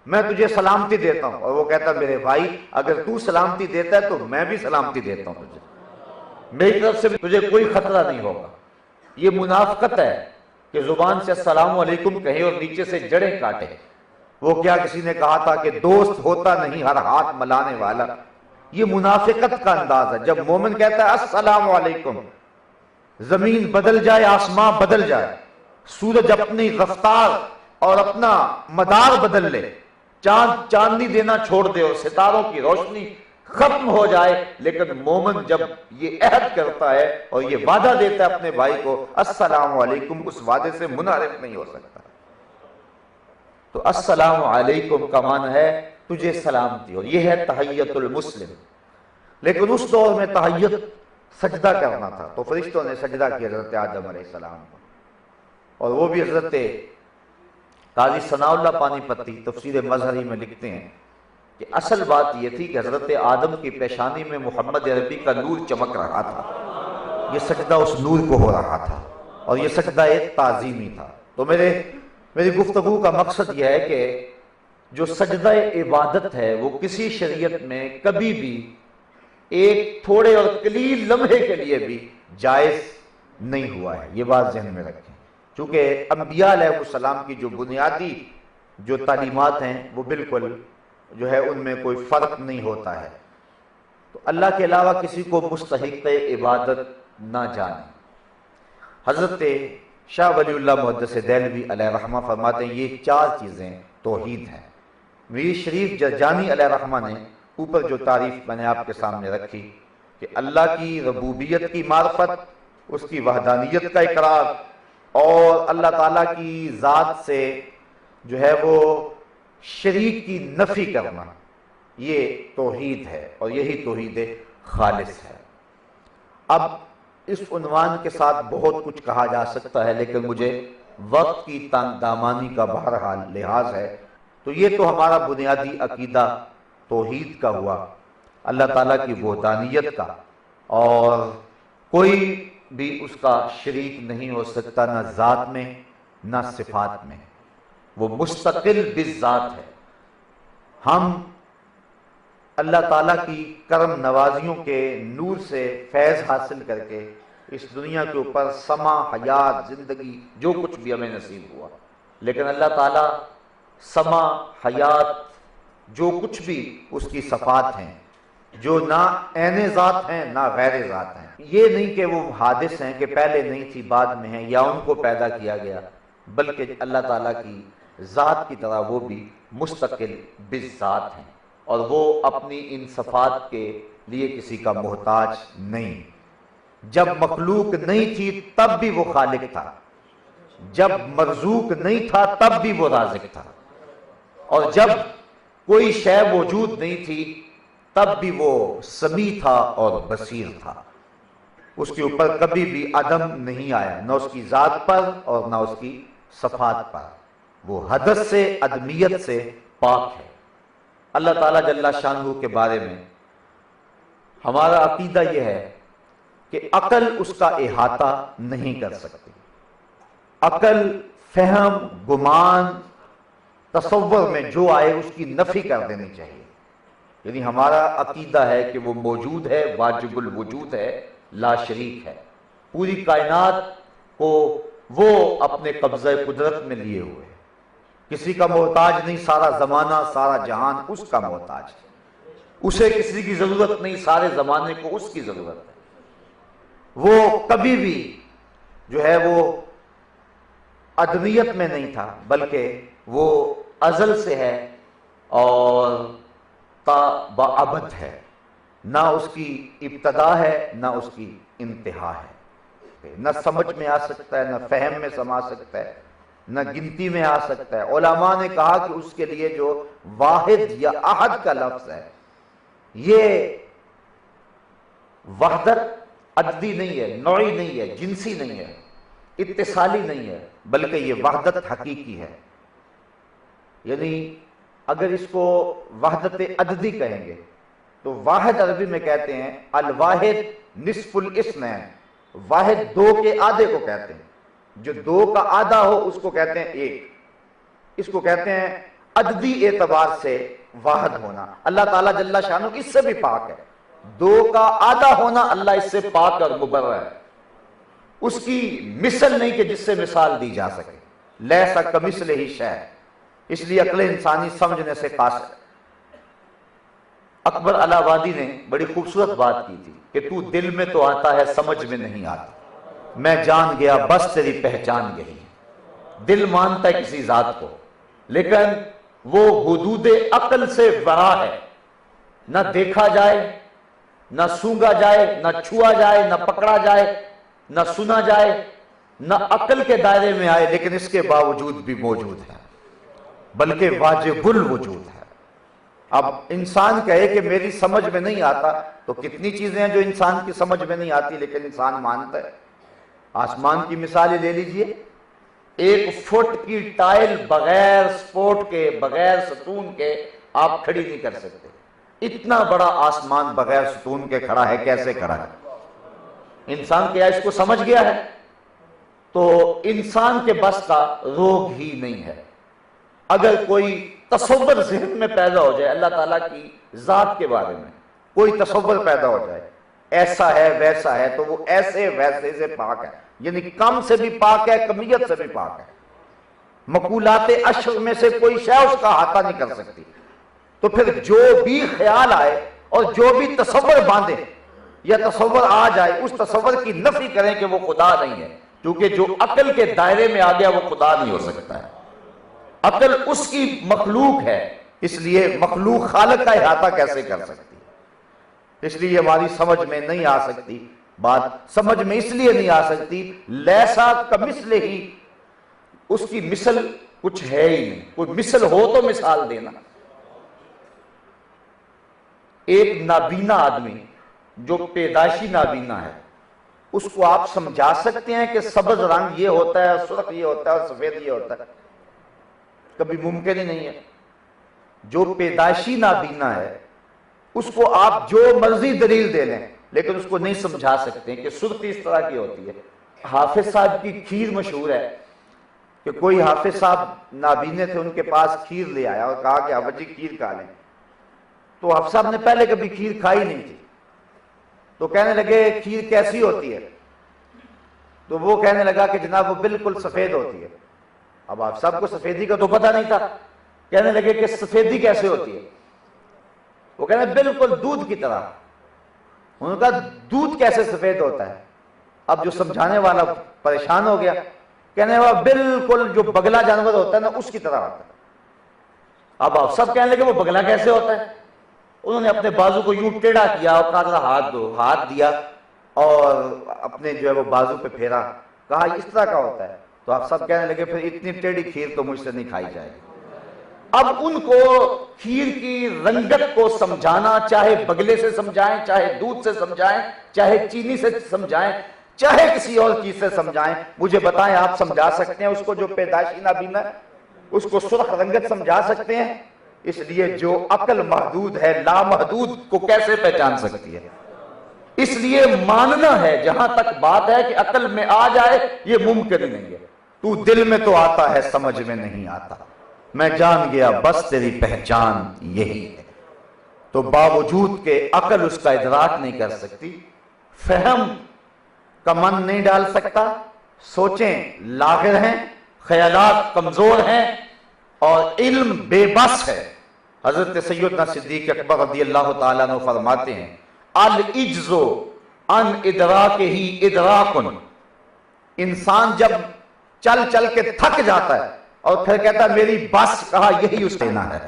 میں تجھے سلامتی دیتا ہوں۔ اور وہ کہتا ہے میرے بھائی اگر تو سلامتی دیتا ہے تو میں بھی سلامتی دیتا ہوں تجھے، میری طرف سے بھی تجھے کوئی خطرہ نہیں ہوگا۔ یہ منافقت ہے کہ زبان سے السلام علیکم کہے اور نیچے سے جڑیں کاٹے۔ وہ کیا کسی نے کہا تھا کہ دوست ہوتا نہیں ہر ہاتھ ملانے والا، یہ منافقت کا انداز ہے۔ جب مومن کہتا ہے السلام علیکم، زمین بدل جائے، آسمان بدل جائے، سورج اپنی رفتار اور اپنا مدار بدل لے، چاند چاندنی دینا چھوڑ دے اور ستاروں کی روشنی ختم ہو جائے، لیکن مومن جب یہ عہد کرتا ہے اور یہ وعدہ دیتا ہے اپنے بھائی کو السلام علیکم، اس وعدے سے منحرف نہیں ہو سکتا۔ تو السلام علیکم کا معنی ہے تجھے سلامتی، اور یہ ہے تحیت المسلم۔ لیکن اس دور میں تحیت سجدہ کرنا تھا، تو فرشتوں نے سجدہ کیا حضرت آدم علیہ السلام کو، اور وہ بھی حضرت قاضی ثناء اللہ پانی پتی تفسیر مظہری میں لکھتے ہیں کہ اصل بات یہ تھی کہ حضرت آدم کی پیشانی میں محمد عربی کا نور چمک رہا تھا، یہ سجدہ اس نور کو ہو رہا تھا، اور یہ سجدہ ایک تعظیمی تھا۔ تو میری گفتگو کا مقصد یہ ہے کہ جو سجدہ عبادت ہے وہ کسی شریعت میں کبھی بھی ایک تھوڑے اور قلیل لمحے کے لیے بھی جائز نہیں ہوا ہے، یہ بات ذہن میں رکھیں۔ چونکہ انبیاء علیہ السلام کی جو بنیادی جو تعلیمات ہیں وہ بالکل جو ہے ان میں کوئی فرق نہیں ہوتا ہے، تو اللہ کے علاوہ کسی کو مستحق عبادت نہ جانے۔ حضرت شاہ ولی اللہ محدث دہلوی علیہ رحمہ فرماتے ہیں یہ 4 چیزیں توحید ہیں۔ میر شریف جرجانی علیہ رحمہ نے اوپر جو تعریف میں نے آپ کے سامنے رکھی کہ اللہ کی ربوبیت کی معرفت، اس کی وحدانیت کا اقرار، اور اللہ تعالیٰ کی ذات سے جو ہے وہ شریک کی نفی کرنا، یہ توحید ہے، اور یہی توحید خالص ہے۔ اب اس عنوان کے ساتھ بہت کچھ کہا جا سکتا ہے، لیکن مجھے وقت کی تنگ دامانی کا بہرحال لحاظ ہے، تو یہ تو ہمارا بنیادی عقیدہ توحید کا ہوا، اللہ تعالیٰ کی وحدانیت کا، اور کوئی بھی اس کا شریک نہیں ہو سکتا، نہ ذات میں نہ صفات میں، وہ مستقل بالذات ہے۔ ہم اللہ تعالیٰ کی کرم نوازیوں کے نور سے فیض حاصل کر کے اس دنیا کے اوپر سما، حیات، زندگی، جو کچھ بھی ہمیں نصیب ہوا، لیکن اللہ تعالیٰ سما، حیات، جو کچھ بھی اس کی صفات ہیں، جو نہ عین ذات ہیں نہ غیر ذات ہیں، یہ نہیں کہ وہ حادث ہیں کہ پہلے نہیں تھی بعد میں ہیں یا ان کو پیدا کیا گیا، بلکہ اللہ تعالیٰ کی ذات کی طرح وہ بھی مستقل بالذات ہیں، اور وہ اپنی ان صفات کے لیے کسی کا محتاج نہیں۔ جب مخلوق نہیں تھی تب بھی وہ خالق تھا، جب مرزوق نہیں تھا تب بھی وہ رازق تھا، اور جب کوئی شے موجود نہیں تھی تب بھی وہ سمیع تھا اور بصیر تھا۔ اس کے اوپر کبھی بھی عدم نہیں آیا، نہ اس کی ذات پر اور نہ اس کی صفات پر۔ وہ حدث سے، عدمیت سے پاک ہے۔ اللہ تعالیٰ جل شانہ کے بارے میں ہمارا عقیدہ یہ ہے کہ عقل اس کا احاطہ نہیں کر سکتی۔ عقل، فہم، گمان، تصور میں جو آئے اس کی نفی کر دینی چاہیے۔ یعنی ہمارا عقیدہ ہے کہ وہ موجود ہے، واجب الوجود ہے، لا شریک ہے، پوری کائنات کو وہ اپنے قبضہ قدرت میں لیے ہوئے ہے، کسی کا محتاج نہیں، سارا زمانہ، سارا جہان اس کا محتاج ہے، اسے کسی کی ضرورت نہیں، سارے زمانے کو اس کی ضرورت ہے۔ وہ کبھی بھی جو ہے وہ عدمیت میں نہیں تھا، بلکہ وہ ازل سے ہے اور تا بابد ہے، نہ اس کی ابتدا ہے نہ اس کی انتہا ہے، نہ سمجھ میں آ سکتا ہے، نہ فہم میں سما سکتا ہے، نہ گنتی میں آ سکتا ہے۔ علماء نے کہا کہ اس کے لیے جو واحد یا احد کا لفظ ہے، یہ وحدت عددی نہیں ہے، نوعی نہیں ہے، جنسی نہیں ہے، اتصالی نہیں ہے، بلکہ یہ وحدت حقیقی ہے۔ یعنی اگر اس کو وحدت عددی کہیں گے تو واحد عربی میں کہتے ہیں الواحد نصف الاثنین، واحد دو کے آدھے کو کہتے ہیں، جو دو کا آدھا ہو اس کو کہتے ہیں ایک، اس کو کہتے ہیں عددی اعتبار سے واحد ہونا۔ اللہ تعالیٰ جل شانہ اس سے بھی پاک ہے، دو کا آدھا ہونا اللہ اس سے پاک اور مبرر ہے، اس کی مثل نہیں کہ جس سے مثال دی جا سکے، لیسا کمثلہ شیء، اس لیے عقل انسانی سمجھنے سے قاصر ہے۔ اکبر الہ آبادی نے بڑی خوبصورت بات کی تھی کہ تو دل میں تو آتا ہے سمجھ میں نہیں آتا، میں جان گیا بس تیری پہچان یہی ہے۔ دل مانتا ہے کسی ذات کو لیکن وہ حدود عقل سے ورا ہے، نہ دیکھا جائے، نہ سونگا جائے، نہ چھوا جائے، نہ پکڑا جائے، نہ سنا جائے، نہ عقل کے دائرے میں آئے، لیکن اس کے باوجود بھی موجود ہے، بلکہ واجب الوجود ہے۔ اب انسان کہے کہ میری سمجھ میں نہیں آتا، تو کتنی چیزیں ہیں جو انسان کی سمجھ میں نہیں آتی لیکن انسان مانتا ہے۔ آسمان کی مثال لے لیجئے، 1 فٹ کی ٹائل بغیر سپورٹ کے، بغیر ستون کے آپ کھڑی نہیں کر سکتے۔ اتنا بڑا آسمان بغیر ستون کے کھڑا ہے، کیسے کھڑا ہے؟ انسان کیا اس کو سمجھ گیا ہے؟ تو انسان کے بس کا روگ ہی نہیں ہے۔ اگر کوئی تصور ذہن میں پیدا ہو جائے اللہ تعالیٰ کی ذات کے بارے میں، کوئی تصور پیدا ہو جائے ایسا ہے ویسا ہے، تو وہ ایسے ویسے سے پاک ہے، یعنی کم سے بھی پاک ہے، کمیت سے بھی پاک ہے۔ مقولات عشر میں سے کوئی شے اس کا احاطہ نہیں کر سکتی۔ تو پھر جو بھی خیال آئے اور جو بھی تصور باندھے یا تصور آ جائے، اس تصور کی نفی کریں کہ وہ خدا نہیں ہے، کیونکہ جو عقل کے دائرے میں آ گیا وہ خدا نہیں ہو سکتا ہے۔ عقل اس کی مخلوق ہے، اس لیے مخلوق خالق کا احاطہ کیسے کر سکتی؟ اس لیے ہماری سمجھ میں نہیں آ سکتی بات، سمجھ میں اس لیے نہیں آ سکتی لیسا کمثلہ ہی، اس کی مثل کچھ ہے ہی نہیں، کوئی مثل ہو تو مثال دینا۔ ایک نابینا آدمی جو پیدائشی نابینا ہے، اس کو آپ سمجھا سکتے ہیں کہ سبز رنگ یہ ہوتا ہے، سرخ یہ ہوتا ہے اور سفید یہ ہوتا ہے؟ کبھی ممکن ہی نہیں ہے۔ جو پیدائشی نابینا ہے اس کو آپ جو مرضی دلیل دے لیں لیکن اس کو نہیں سمجھا سکتے کہ سرخی اس طرح کی ہوتی ہے۔ حافظ صاحب کی کھیر مشہور ہے کہ کوئی حافظ صاحب نابینے تھے، ان کے پاس کھیر لے آیا اور کہا کہ حافظ جی کھیر کھا لیں، تو حافظ صاحب نے پہلے کبھی کھیر کھائی نہیں تھی، تو کہنے لگے کھیر کیسی ہوتی ہے؟ تو وہ کہنے لگا کہ جناب وہ بالکل سفید ہوتی ہے۔ اب آپ سب کو سفیدی کا تو پتہ نہیں تھا، کہنے لگے کہ سفیدی کیسے ہوتی ہے؟ وہ کہنے بالکل دودھ کی طرح۔ انہوں نے کہا دودھ کیسے سفید ہوتا ہے؟ اب جو سمجھانے والا پریشان ہو گیا، کہنے والا بالکل جو بگلا جانور ہوتا ہے نا اس کی طرح ہوتا ہے۔ اب آپ سب کہنے لگے وہ بگلا کیسے ہوتا ہے؟ انہوں نے اپنے بازو کو یوں ٹیڑھا کیا اور کہا ذرا ہاتھ دو، ہاتھ دیا اور اپنے جو ہے وہ بازو پہ پھیرا، کہا اس طرح کا ہوتا ہے۔ تو آپ سب کہنے لگے پھر اتنی ٹیڑھی کھیر تو مجھ سے نہیں کھائی جائے گی۔ اب ان کو کھیر کی رنگت کو سمجھانا، چاہے بگلے سے سمجھائیں، چاہے دودھ سے سمجھائیں، چاہے چینی سے سمجھائیں، چاہے کسی اور چیز سے سمجھائیں، مجھے بتائیں آپ سمجھا سکتے ہیں اس کو جو پیدائشی نابینا ہے؟ اس کو سرخ رنگت سمجھا سکتے ہیں؟ اس لیے جو عقل محدود ہے لامحدود کو کیسے پہچان سکتی ہے؟ اس لیے ماننا ہے، جہاں تک بات ہے کہ عقل میں آ جائے یہ ممکن نہیں ہے۔ تو دل میں تو آتا ہے سمجھ میں نہیں آتا، میں جان گیا بس تیری پہچان یہی ہے۔ تو باوجود کہ عقل اس کا ادراک نہیں کر سکتی، فہم کا من نہیں ڈال سکتا، سوچیں لاغر ہیں، خیالات کمزور ہیں اور علم بے بس ہے۔ حضرت سیدنا صدیق اکبر رضی اللہ تعالیٰ عنہ فرماتے ہیں العجز عن ادراک ہی ادراکن، انسان جب چل چل کے تھک جاتا ہے اور پھر کہتا ہے میری بس، کہا یہی اس کا ہے،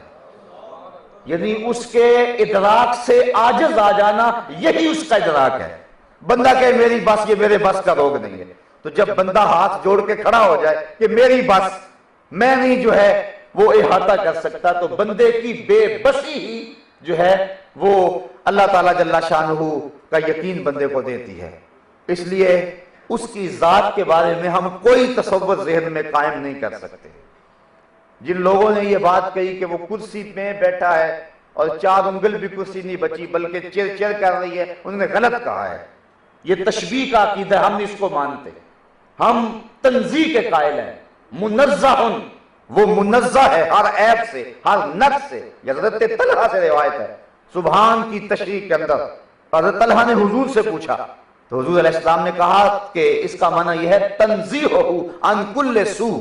یعنی اس کے ادراک سے عاجز آ جانا یہی اس کا ادراک ہے۔ بندہ کہے میری بس، یہ میرے بس کا روگ نہیں ہے۔ تو جب بندہ ہاتھ جوڑ کے کھڑا ہو جائے کہ میری بس، میں نہیں جو ہے وہ احاطہ کر سکتا، تو بندے کی بے بسی ہی جو ہے وہ اللہ تعالیٰ جل شانہ کا یقین بندے کو دیتی ہے۔ اس لیے اس کی ذات کے بارے میں ہم کوئی تصور ذہن میں قائم نہیں کر سکتے۔ جن لوگوں نے یہ بات کہی کہ وہ کرسی میں بیٹھا ہے اور 4 انگل بھی کرسی نہیں بچی بلکہ چیر چیر کر رہی ہے، انہوں نے غلط کہا ہے۔ یہ تشبیہ کا عقیدہ ہے، ہم نہیں اس کو مانتے۔ ہم تنزیہ کے قائل ہیں، منزہ، وہ منزہ ہے ہر عیب سے، ہر نقص سے۔ حضرت طلحہ سے روایت ہے سبحان کی تشریح کے اندر، حضرت طلحہ نے حضور سے پوچھا تو حضور علیہ السلام نے کہا کہ اس کا معنی یہ ہے تنزیہہ عن کل سوء،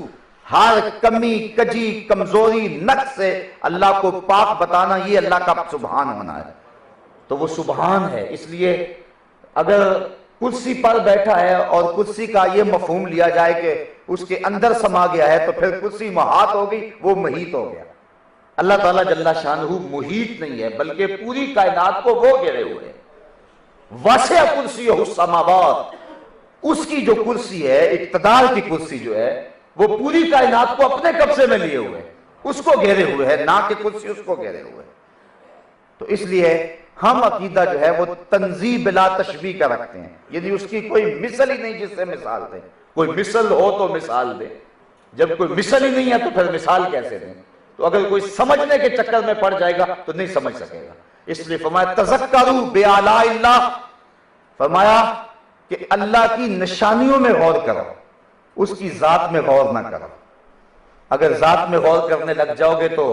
ہر کمی کجی کمزوری نقص سے اللہ کو پاک بتانا، یہ اللہ کا سبحان ہونا ہے۔ تو وہ سبحان ہے۔ اس لیے اگر کرسی پر بیٹھا ہے اور کرسی کا یہ مفہوم لیا جائے کہ اس کے اندر سما گیا ہے تو پھر کرسی محاط ہو گئی، وہ محیط ہو گیا۔ اللہ تعالیٰ جل شانہ محیط نہیں ہے بلکہ پوری کائنات کو وہ گھیرے ہوئے ہیں۔ وسع کرسیہ السماوات، اس کی جو کرسی ہے، اقتدار کی کرسی جو ہے، وہ پوری کائنات کو اپنے قبضے میں لیے ہوئے، اس کو گھیرے ہوئے ہے، نہ کہ کرسی اس کو گھیرے ہوئے۔ تو اس لیے ہم عقیدہ جو ہے وہ تنزیہ بلا تشبیہ کا رکھتے ہیں، یعنی اس کی کوئی مثل ہی نہیں جس سے مثال دیں۔ کوئی مثل ہو تو مثال دیں، جب کوئی مثل ہی نہیں ہے تو پھر مثال کیسے دیں؟ تو اگر کوئی سمجھنے کے چکر میں پڑ جائے گا تو نہیں سمجھ سکے گا۔ اس لیے فرمایا تذکروا بآلاء اللہ، فرمایا کہ اللہ کی نشانیوں میں غور کرو، اس کی ذات میں غور نہ کرو۔ اگر ذات میں غور کرنے لگ جاؤ گے تو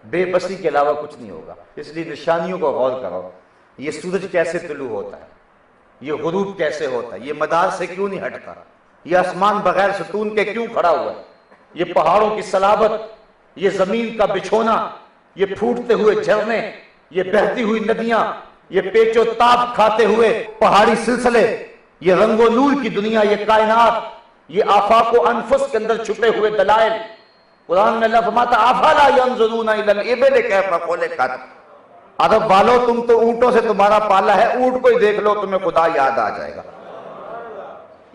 بے بسی کے علاوہ کچھ نہیں ہوگا۔ اس لیے نشانیوں کو غور کرو، یہ سورج کیسے طلوع ہوتا ہے، یہ غروب کیسے ہوتا ہے، یہ مدار سے کیوں نہیں ہٹتا، یہ آسمان بغیر ستون کے کیوں کھڑا ہوا ہے، یہ پہاڑوں کی صلابت، یہ زمین کا بچھونا، یہ پھوٹتے ہوئے جھرنے، یہ بہتی ہوئی ندیاں، یہ پیچ و تاب کھاتے ہوئے پہاڑی سلسلے، یہ رنگ و نور کی دنیا، یہ کائنات، یہ آفاق و انفس کے اندر چھپے ہوئے دلائل۔ قرآن میں اللہ فرماتا افلا ينظرون الى الابل کیف خلقت، عرب والو تم تو اونٹوں سے تمہارا پالا ہے، اونٹ کو ہی دیکھ لو تمہیں خدا یاد آ جائے گا۔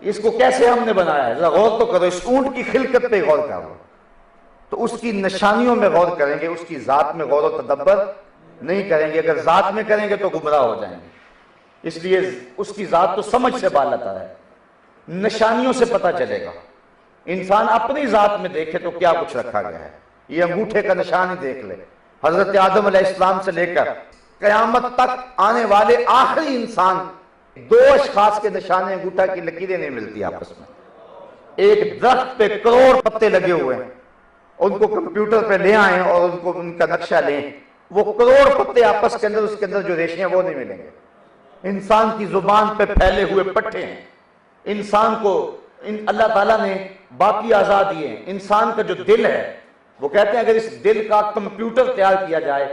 اس کو کیسے ہم نے بنایا ہے، ذرا غور تو کرو، اس اونٹ کی خلقت پہ غور کرو تو اس کی نشانیوں میں غور کریں گے، اس کی ذات میں غور و تدبر نہیں کریں گے۔ اگر ذات میں کریں گے تو گمراہ ہو جائیں گے۔ اس لیے اس کی ذات تو سمجھ سے بالاتر ہے، نشانیوں سے پتہ چلے گا۔ انسان اپنی ذات میں دیکھے تو کیا کچھ رکھا گیا ہے، یہ انگوٹھے کا نشان ہی دیکھ لے۔ حضرت آدم علیہ السلام سے لے کر قیامت تک آنے والے آخری انسان، 2 اشخاص کے نشانے انگوٹھا کی لکیریں نہیں ملتی آپس میں۔ ایک درخت پہ کروڑ پتے لگے ہوئے ہیں، ان کو کمپیوٹر پہ لے آئیں اور ان کا نقشہ لیں، وہ کروڑ پتے آپس کے اندر، اس کے اندر جو ریشے ہیں وہ نہیں ملیں گے۔ انسان کی زبان پہ پھیلے ہوئے پٹھے ہیں۔ انسان کو اللہ تعالیٰ نے باقی اعضاء دیے ہیں۔ انسان کا جو دل ہے، وہ کہتے ہیں اگر اس دل کا کمپیوٹر تیار کیا جائے،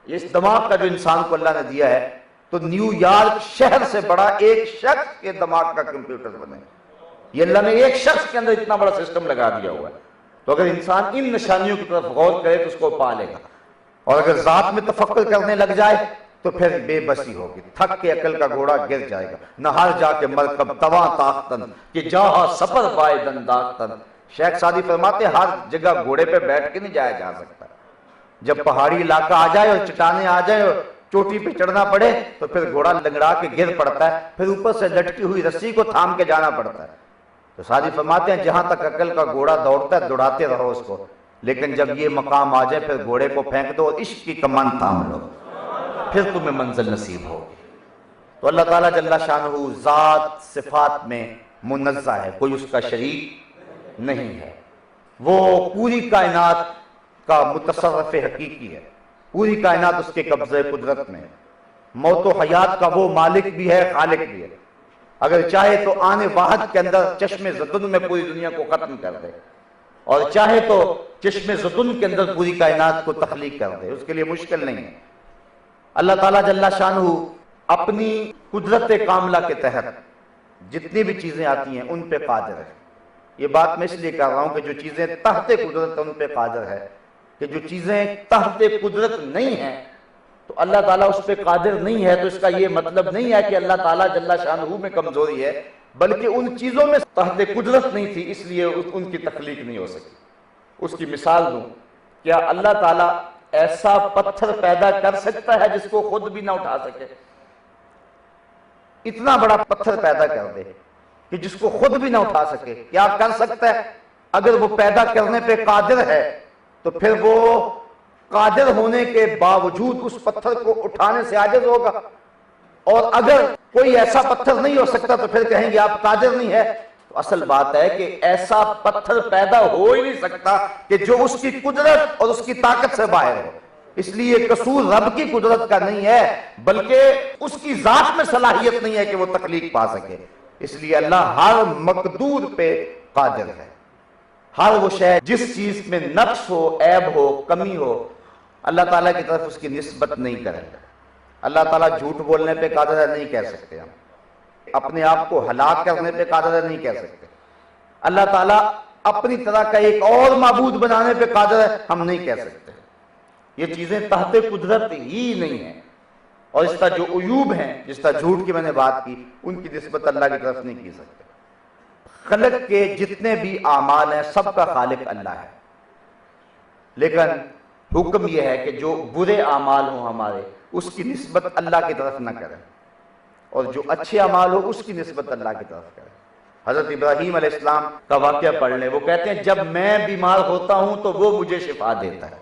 اس دماغ کا جو انسان کو اللہ نے دیا ہے، تو نیو یارک شہر سے بڑا ایک شخص کے دماغ کا کمپیوٹر بنے. یہ اللہ نے ایک شخص کے اندر اتنا بڑا سسٹم لگا دیا ہوا ہے. تو اگر انسان ان نشانیوں کی طرف غور کرے تو اس کو پا لے گا. اور اگر ذات میں تفکر کرنے لگ جائے تو پھر بے بسی ہوگی. تھک کے عقل کا گھوڑا گر جائے گا. نہ ہر جا کے مرکب تواں تاختن کہ جہاں سفر بائدن داختن. شیخ سعدی فرماتے ہر جگہ گھوڑے پہ بیٹھ کے نہیں جایا جا سکتا. جب پہاڑی علاقہ آ جائے اور چٹانیں آ جائے اور چوٹی پہ چڑھنا پڑے تو پھر گھوڑا لنگڑا کے گر پڑتا ہے. پھر اوپر سے لٹکی ہوئی رسی کو تھام کے جانا پڑتا ہے. تو سعدی فرماتے ہیں جہاں تک عقل کا گھوڑا دوڑتا ہے دوڑاتے رہو اس کو. لیکن جب یہ مقام آ جائے پھر گھوڑے کو پھینک دو اور عشق کی کمان تھام لو, پھر تمہیں منزل نصیب ہوگی. تو اللہ تعالیٰ جل شانہ ذات صفات میں منزہ ہے, کوئی اس کا شریک نہیں ہے. وہ پوری کائنات کا متصرف حقیقی ہے. پوری کائنات اس کے قبضے قدرت میں. موت و حیات کا وہ مالک بھی ہے, خالق بھی ہے. اگر چاہے تو آنے واحد کے اندر چشم زدن میں پوری دنیا کو ختم کر دے, اور چاہے تو چشم زدن کے اندر پوری کائنات کو تخلیق کر دے. اس کے لیے مشکل نہیں ہے. اللہ تعالیٰ جل شانہ اپنی قدرت کاملہ کے تحت جتنی بھی چیزیں آتی ہیں ان پہ قادر ہے. یہ بات میں اس لیے کر رہا ہوں کہ جو چیزیں تحت قدرت ان پہ قادر ہے, کہ جو چیزیں تحت قدرت نہیں ہیں تو اللہ تعالیٰ اس پہ قادر نہیں ہے. تو اس کا یہ مطلب نہیں ہے کہ اللہ تعالیٰ جل شانہ میں کمزوری ہے, بلکہ ان چیزوں میں تحت قدرت نہیں تھی اس لیے ان کی تخلیق نہیں ہو سکی. اس کی مثال دوں, کیا اللہ تعالیٰ ایسا پتھر پیدا کر سکتا ہے جس کو خود بھی نہ اٹھا سکے؟ اتنا بڑا پتھر پیدا کر دے کہ جس کو خود بھی نہ اٹھا سکے, کیا کر سکتا ہے؟ اگر وہ پیدا کرنے پہ قادر ہے تو پھر وہ قادر ہونے کے باوجود اس پتھر کو اٹھانے سے عاجز ہوگا. اور اگر کوئی ایسا پتھر نہیں ہو سکتا تو پھر کہیں گے آپ قادر نہیں ہے. تو اصل بات ہے کہ ایسا پتھر پیدا ہو ہی نہیں سکتا کہ جو اس کی قدرت اور اس کی طاقت سے باہر ہو. اس لیے قصور رب کی قدرت کا نہیں ہے, بلکہ اس کی ذات میں صلاحیت نہیں ہے کہ وہ تخلیق پا سکے. اس لیے اللہ ہر مقدور پہ قادر ہے. ہر وہ شے جس چیز میں نقص ہو, عیب ہو, کمی ہو, اللہ تعالیٰ کی طرف اس کی نسبت نہیں کرے. اللہ تعالیٰ جھوٹ بولنے پہ قادر ہے نہیں کہہ سکتے ہم. اپنے آپ کو ہلاک کرنے پہ قادر ہے نہیں کہہ سکتے. اللہ تعالیٰ اپنی طرح کا ایک اور معبود بنانے پہ قادر ہے ہم نہیں کہہ سکتے. یہ چیزیں تحت قدرت ہی نہیں ہیں. اور اس کا جو عیوب ہیں, جس طرح جھوٹ کی میں نے بات کی, ان کی نسبت اللہ کی طرف نہیں کی سکتے. خلق کے جتنے بھی اعمال ہیں سب کا خالق اللہ ہے, لیکن حکم یہ ہے کہ جو برے اعمال ہوں ہمارے اس کی نسبت اللہ کی طرف نہ کریں, اور جو اچھے اعمال ہو اس کی نسبت اللہ کی طرف کریں. حضرت ابراہیم علیہ السلام کا واقعہ پڑھ لیں. وہ کہتے ہیں جب میں بیمار ہوتا ہوں تو وہ مجھے شفا دیتا ہے.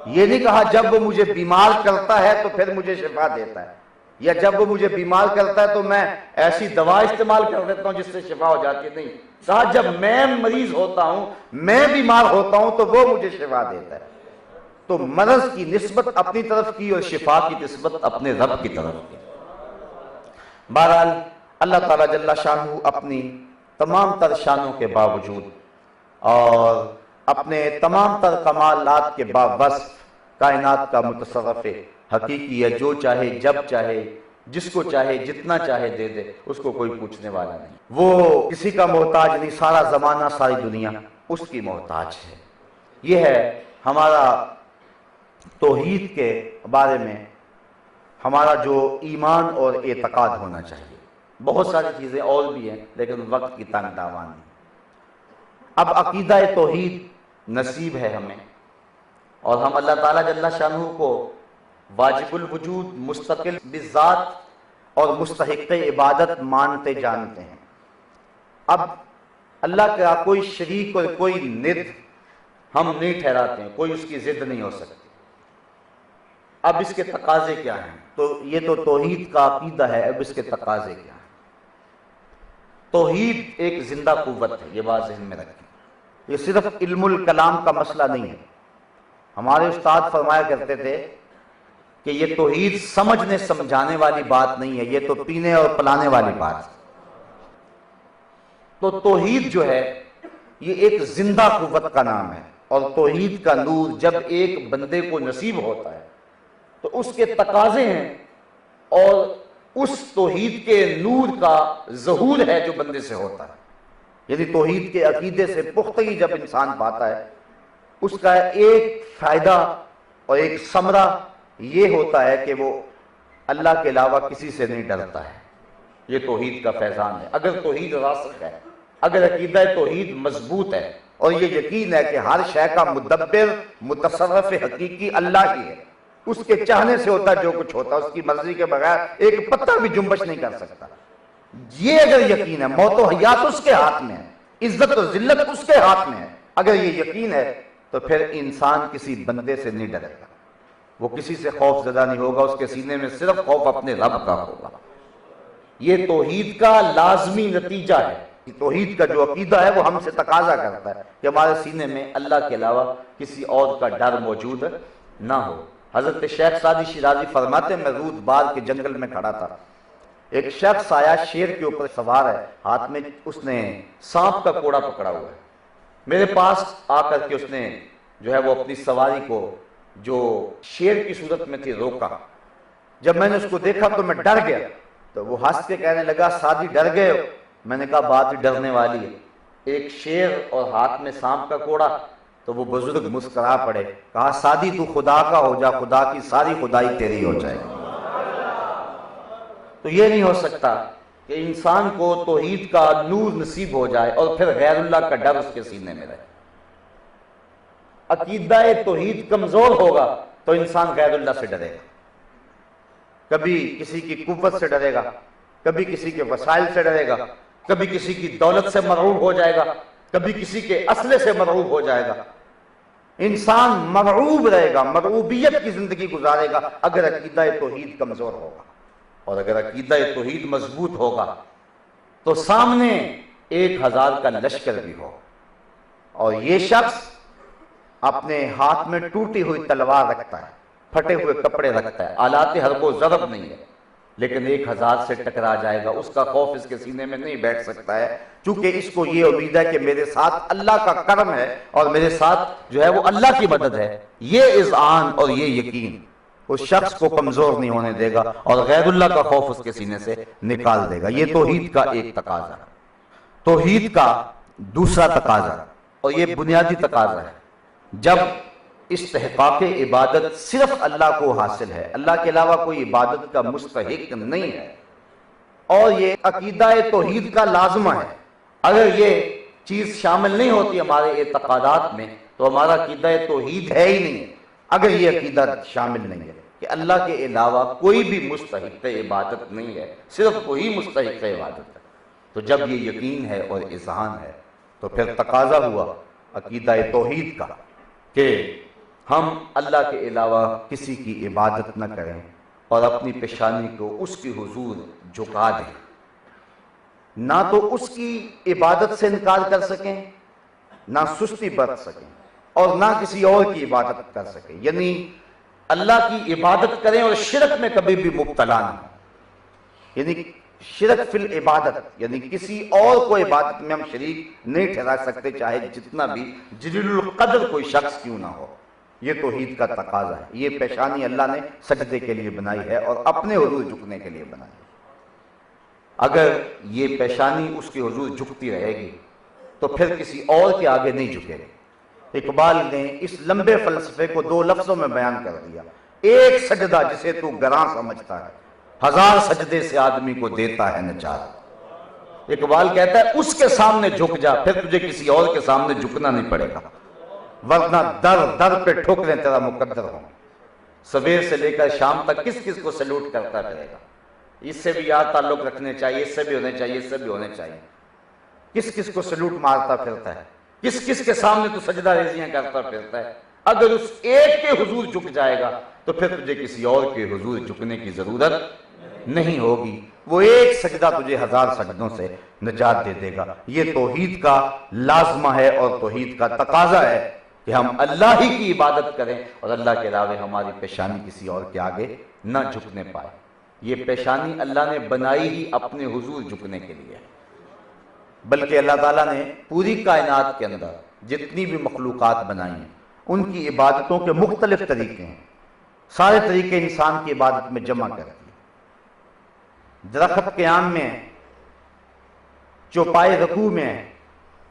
یہ نہیں کہا جب وہ مجھے بیمار کرتا ہے تو پھر مجھے شفا دیتا ہے, یا جب وہ مجھے بیمار کرتا ہے تو میں ایسی دوا استعمال کر دیتا ہوں جس سے شفا ہو جاتی ہے. نہیں کہا جب میں مریض ہوتا ہوں, میں بیمار ہوتا ہوں تو وہ مجھے شفا دیتا ہے. تو مرض کی نسبت اپنی طرف کی اور شفا کی نسبت اپنے رب کی طرف کی. بہرحال اللہ تعالیٰ جل شانہ اپنی تمام تر شانوں کے باوجود اور اپنے تمام تر کمالات کے باوصف کائنات کا متصرف حقیقی ہے. جو چاہے جب چاہے جس کو چاہے جتنا چاہے دے دے, اس کو کوئی پوچھنے والا نہیں. وہ کسی کا محتاج نہیں, سارا زمانہ ساری دنیا اس کی محتاج ہے. یہ ہے ہمارا توحید کے بارے میں ہمارا جو ایمان اور اعتقاد ہونا چاہیے. بہت ساری چیزیں اور بھی ہیں لیکن وقت کی تنگ دامانی. اب عقیدہ توحید نصیب ہے ہمیں, اور ہم اللہ تعالیٰ جل شانہ کو واجب الوجود, مستقل بذات اور مستحق عبادت مانتے جانتے ہیں. اب اللہ کا کوئی شریک اور کوئی ند ہم نہیں ٹھہراتے ہیں, کوئی اس کی ضد نہیں ہو سکتی. اب اس کے تقاضے کیا ہیں؟ تو یہ تو توحید کا عقیدہ ہے. اب اس کے تقاضے کیا ہیں؟ توحید ایک زندہ قوت ہے, یہ بات ذہن میں رکھیں. یہ صرف علم الکلام کا مسئلہ نہیں ہے. ہمارے استاد فرمایا کرتے تھے کہ یہ توحید سمجھنے سمجھانے والی بات نہیں ہے, یہ تو پینے اور پلانے والی بات ہے. تو توحید جو ہے یہ ایک زندہ قوت کا نام ہے, اور توحید کا نور جب ایک بندے کو نصیب ہوتا ہے تو اس کے تقاضے ہیں اور اس توحید کے نور کا ظہور ہے جو بندے سے ہوتا ہے. یعنی توحید کے عقیدے سے پختگی جب انسان پاتا ہے، اس کا ایک فائدہ اور ایک ثمرہ یہ ہوتا ہے کہ وہ اللہ کے علاوہ کسی سے نہیں ڈرتا ہے. یہ توحید کا فیضان ہے. اگر توحید راسخ ہے، اگر عقیدہ توحید مضبوط ہے اور یہ یقین ہے کہ ہر شے کا مدبر متصرف حقیقی اللہ ہی ہے، اس کے چاہنے سے ہوتا ہے جو کچھ ہوتا ہے، اس کی مرضی کے بغیر ایک پتہ بھی جنبش نہیں کر سکتا، یہ اگر یقین ہے، موت و حیات اس کے ہاتھ میں ہے، عزت و ذلت اس کے ہاتھ میں ہے، اگر یہ یقین ہے تو پھر انسان کسی بندے سے نہیں ڈرے گا، وہ کسی سے خوف زدہ نہیں ہوگا، اس کے سینے میں صرف خوف اپنے رب کا ہوگا. یہ توحید کا لازمی نتیجہ ہے. توحید کا جو عقیدہ ہے وہ ہم سے تقاضا کرتا ہے کہ ہمارے سینے میں اللہ کے علاوہ کسی اور کا ڈر موجود نہ ہو. حضرت شیخ سعدی شیرازی فرماتے ہیں، میں رود بار کے جنگل میں کھڑا تھا، ایک شخص آیا، شیر کے اوپر سوار ہے، ہاتھ میں اس نے سانپ کا کوڑا پکڑا ہوا ہے. میرے پاس آ کر کے اس نے جو ہے وہ اپنی سواری کو جو شیر کی صورت میں تھی روکا. جب میں نے اس کو دیکھا تو میں ڈر گیا. تو وہ ہنس کے کہنے لگا، سعدی ڈر گئے ہو؟ میں نے کہا بات ڈرنے والی ہے، ایک شیر اور ہاتھ میں سانپ کا کوڑا. تو وہ بزرگ مسکرا پڑے، کہا سعدی تو خدا کا ہو جا، خدا کی ساری خدائی تیری ہو جائے. تو یہ نہیں ہو سکتا کہ انسان کو توحید کا نور نصیب ہو جائے اور پھر غیر اللہ کا ڈر اس کے سینے میں رہے. عقیدہ توحید کمزور ہوگا تو انسان غیر اللہ سے ڈرے گا، کبھی کسی کی قوت سے ڈرے گا، کبھی کسی کے وسائل سے ڈرے گا، کبھی کسی کی دولت سے مرعوب ہو جائے گا، کبھی کسی کے اسلحے سے مرعوب ہو جائے گا. انسان مرعوب رہے گا، مرعوبیت کی زندگی گزارے گا اگر عقیدہ توحید کمزور ہوگا. اور اگر عقیدہ توحید مضبوط ہوگا تو سامنے 1000 کا لشکر بھی ہو اور یہ شخص اپنے ہاتھ میں ٹوٹی ہوئی تلوار رکھتا ہے، پھٹے ہوئے کپڑے رکھتا ہے، آلات حرب و ضرب نہیں ہے، لیکن 1000 سے ٹکرا جائے گا، اس کا خوف اس کے سینے میں نہیں بیٹھ سکتا ہے، چونکہ اس کو یہ امید ہے کہ میرے ساتھ اللہ کا کرم ہے اور میرے ساتھ جو ہے وہ اللہ کی مدد ہے. یہ اذعان اور یہ یقین اس شخص کو کمزور نہیں ہونے دے گا اور غیر اللہ کا خوف اس کے سینے سے نکال دے گا. یہ توحید کا ایک تقاضا ہے. توحید کا دوسرا تقاضا اور یہ بنیادی تقاضا ہے، جب استحقاق عبادت صرف اللہ کو حاصل ہے، اللہ کے علاوہ کوئی عبادت کا مستحق نہیں ہے، اور یہ عقیدہ توحید کا لازمہ ہے. اگر یہ چیز شامل نہیں ہوتی ہمارے اعتقادات میں تو ہمارا عقیدہ توحید ہے ہی نہیں. اگر یہ عقیدہ شامل نہیں ہے کہ اللہ کے علاوہ کوئی بھی مستحق عبادت نہیں ہے، صرف وہی مستحق عبادت ہے، تو جب یہ یقین ہے اور اذعان ہے تو پھر تقاضا ہوا عقیدہ توحید کا کہ ہم اللہ کے علاوہ کسی کی عبادت نہ کریں اور اپنی پیشانی کو اس کی حضور جھکا دیں. نہ تو اس کی عبادت سے انکار کر سکیں، نہ سستی برت سکیں، اور نہ کسی اور کی عبادت کر سکیں. یعنی اللہ کی عبادت کریں اور شرک میں کبھی بھی مبتلا نہ ہوں. یعنی شرک فی العبادت، یعنی کسی اور کو عبادت میں ہم شریک نہیں ٹھہرا سکتے، چاہے جتنا بھی جلیل القدر کوئی شخص کیوں نہ ہو. یہ توحید کا تقاضا ہے. یہ پیشانی اللہ نے سجدے کے لیے بنائی ہے اور اپنے حضور جھکنے کے لیے بنائی ہے. اگر یہ پیشانی اس کے حضور جھکتی رہے گی تو پھر کسی اور کے آگے نہیں جھکے گی. اقبال نے اس لمبے فلسفے کو 2 لفظوں میں بیان کر دیا: ایک سجدہ جسے تو گراں سمجھتا ہے، 1000 سجدے سے آدمی کو دیتا ہے نجات. اقبال کہتا ہے اس کے سامنے جھک جا، پھر تجھے کسی اور کے سامنے جھکنا نہیں پڑے گا، ورنہ در در پہ ٹھوکریں تیرا مقدر ہوں. سویر سے لے کر شام تک کس کس کو سلوٹ کرتا رہے گا. اس سے بھی یاد تعلق رکھنے چاہیے، اس سے بھی ہونے چاہیے، اس سے بھی ہونے چاہیے. کس کس کو سلوٹ مارتا پھرتا ہے، کس کس کے سامنے تو سجدہ ریزیاں کرتا پھرتا ہے. اگر اس ایک کے حضور جھک جائے گا تو پھر تجھے کسی اور کے حضور جھکنے کی ضرورت نہیں ہوگی. وہ ایک سجدہ تجھے 1000 سجدوں سے نجات دے دے گا. یہ توحید کا لازمہ ہے اور توحید کا تقاضا ہے کہ ہم اللہ ہی کی عبادت کریں اور اللہ کے علاوہ ہماری پیشانی کسی اور کے آگے نہ جھکنے پائے. یہ پیشانی اللہ نے بنائی ہی اپنے حضور جھکنے کے لیے، بلکہ اللہ تعالیٰ نے پوری کائنات کے اندر جتنی بھی مخلوقات بنائی ہیں ان کی عبادتوں کے مختلف طریقے ہیں. سارے طریقے انسان کی عبادت میں جمع کر دیے. درخت قیام میں ہے، چوپائے رکوع میں ہے،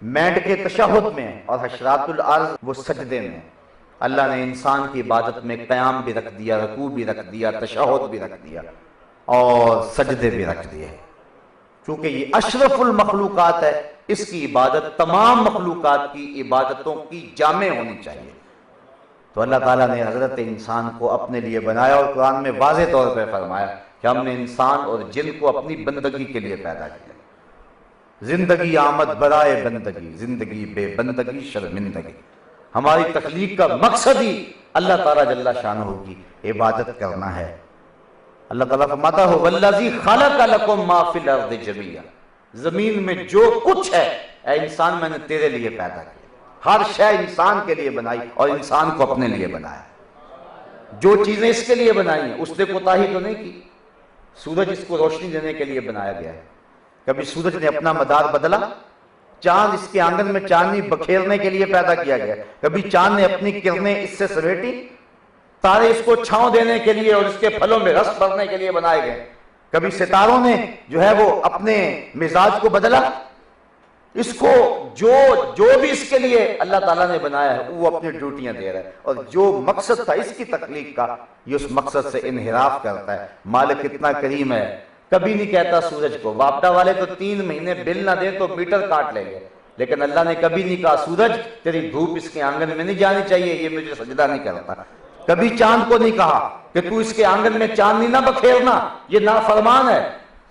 مینڈ کے تشہد میں ہے، اور حشرات الارض وہ سجدے میں ہے۔ اللہ نے انسان کی عبادت میں قیام بھی رکھ دیا، رکوع بھی رکھ دیا، تشہد بھی رکھ دیا اور سجدے بھی رکھ دیے، کیونکہ یہ اشرف المخلوقات ہے۔ اس کی عبادت تمام مخلوقات کی عبادتوں کی جامع ہونی چاہیے۔ تو اللہ تعالیٰ نے حضرت انسان کو اپنے لیے بنایا، اور قرآن میں واضح طور پہ فرمایا کہ ہم نے انسان اور جن کو اپنی بندگی کے لیے پیدا کیا۔ زندگی آمد برائے بندگی، زندگی بے بندگی شرمندگی۔ ہماری تخلیق کا مقصد ہی اللہ تعالیٰ جل شانہ کی عبادت کرنا ہے۔ اللہ تعالیٰ فرماتا ہے والذی خلق لکم ما فی الارض جمیعا، زمین میں جو کچھ ہے اے انسان میں نے تیرے لیے پیدا کیا۔ ہر شے انسان کے لیے بنائی اور انسان کو اپنے لیے بنایا۔ جو چیزیں اس کے لیے بنائی ہیں اس نے کوتاہی تو نہیں کی۔ سورج اس کو روشنی دینے کے لیے بنایا گیا ہے، کبھی سورج نے اپنا مدار بدلا؟ چاند اس کے آنگن میں چاندنی بکھیرنے کے لیے پیدا کیا گیا، کبھی چاند نے اپنی کرنیں اس سے سمیٹی؟ تارے اس کو چھاؤں دینے کے لیے اور اس کے پھلوں میں رس بھرنے کے لیے بنائے گئے، کبھی ستاروں نے جو ہے وہ اپنے مزاج کو بدلا؟ اس کو جو بھی اس کے لیے اللہ تعالیٰ نے بنایا ہے وہ اپنی ڈیوٹیاں دے رہا ہے، اور جو مقصد تھا اس کی تخلیق کا یہ اس مقصد سے انحراف کرتا ہے۔ مالک اتنا کریم ہے، کبھی نہیں کہتا سورج کو، واپڈا والے تو 3 مہینے بل نہ دے تو میٹر کاٹ لیں گے، لیکن اللہ نے کبھی نہیں کہا سورج تیری دھوپ اس کے آنگن میں نہیں جانی چاہیے، یہ مجھے سجدہ نہیں کرتا۔ کبھی چاند کو نہیں کہا کہ تو اس کے آنگن میں چاندنی نہ بکھیرنا، یہ نافرمان ہے۔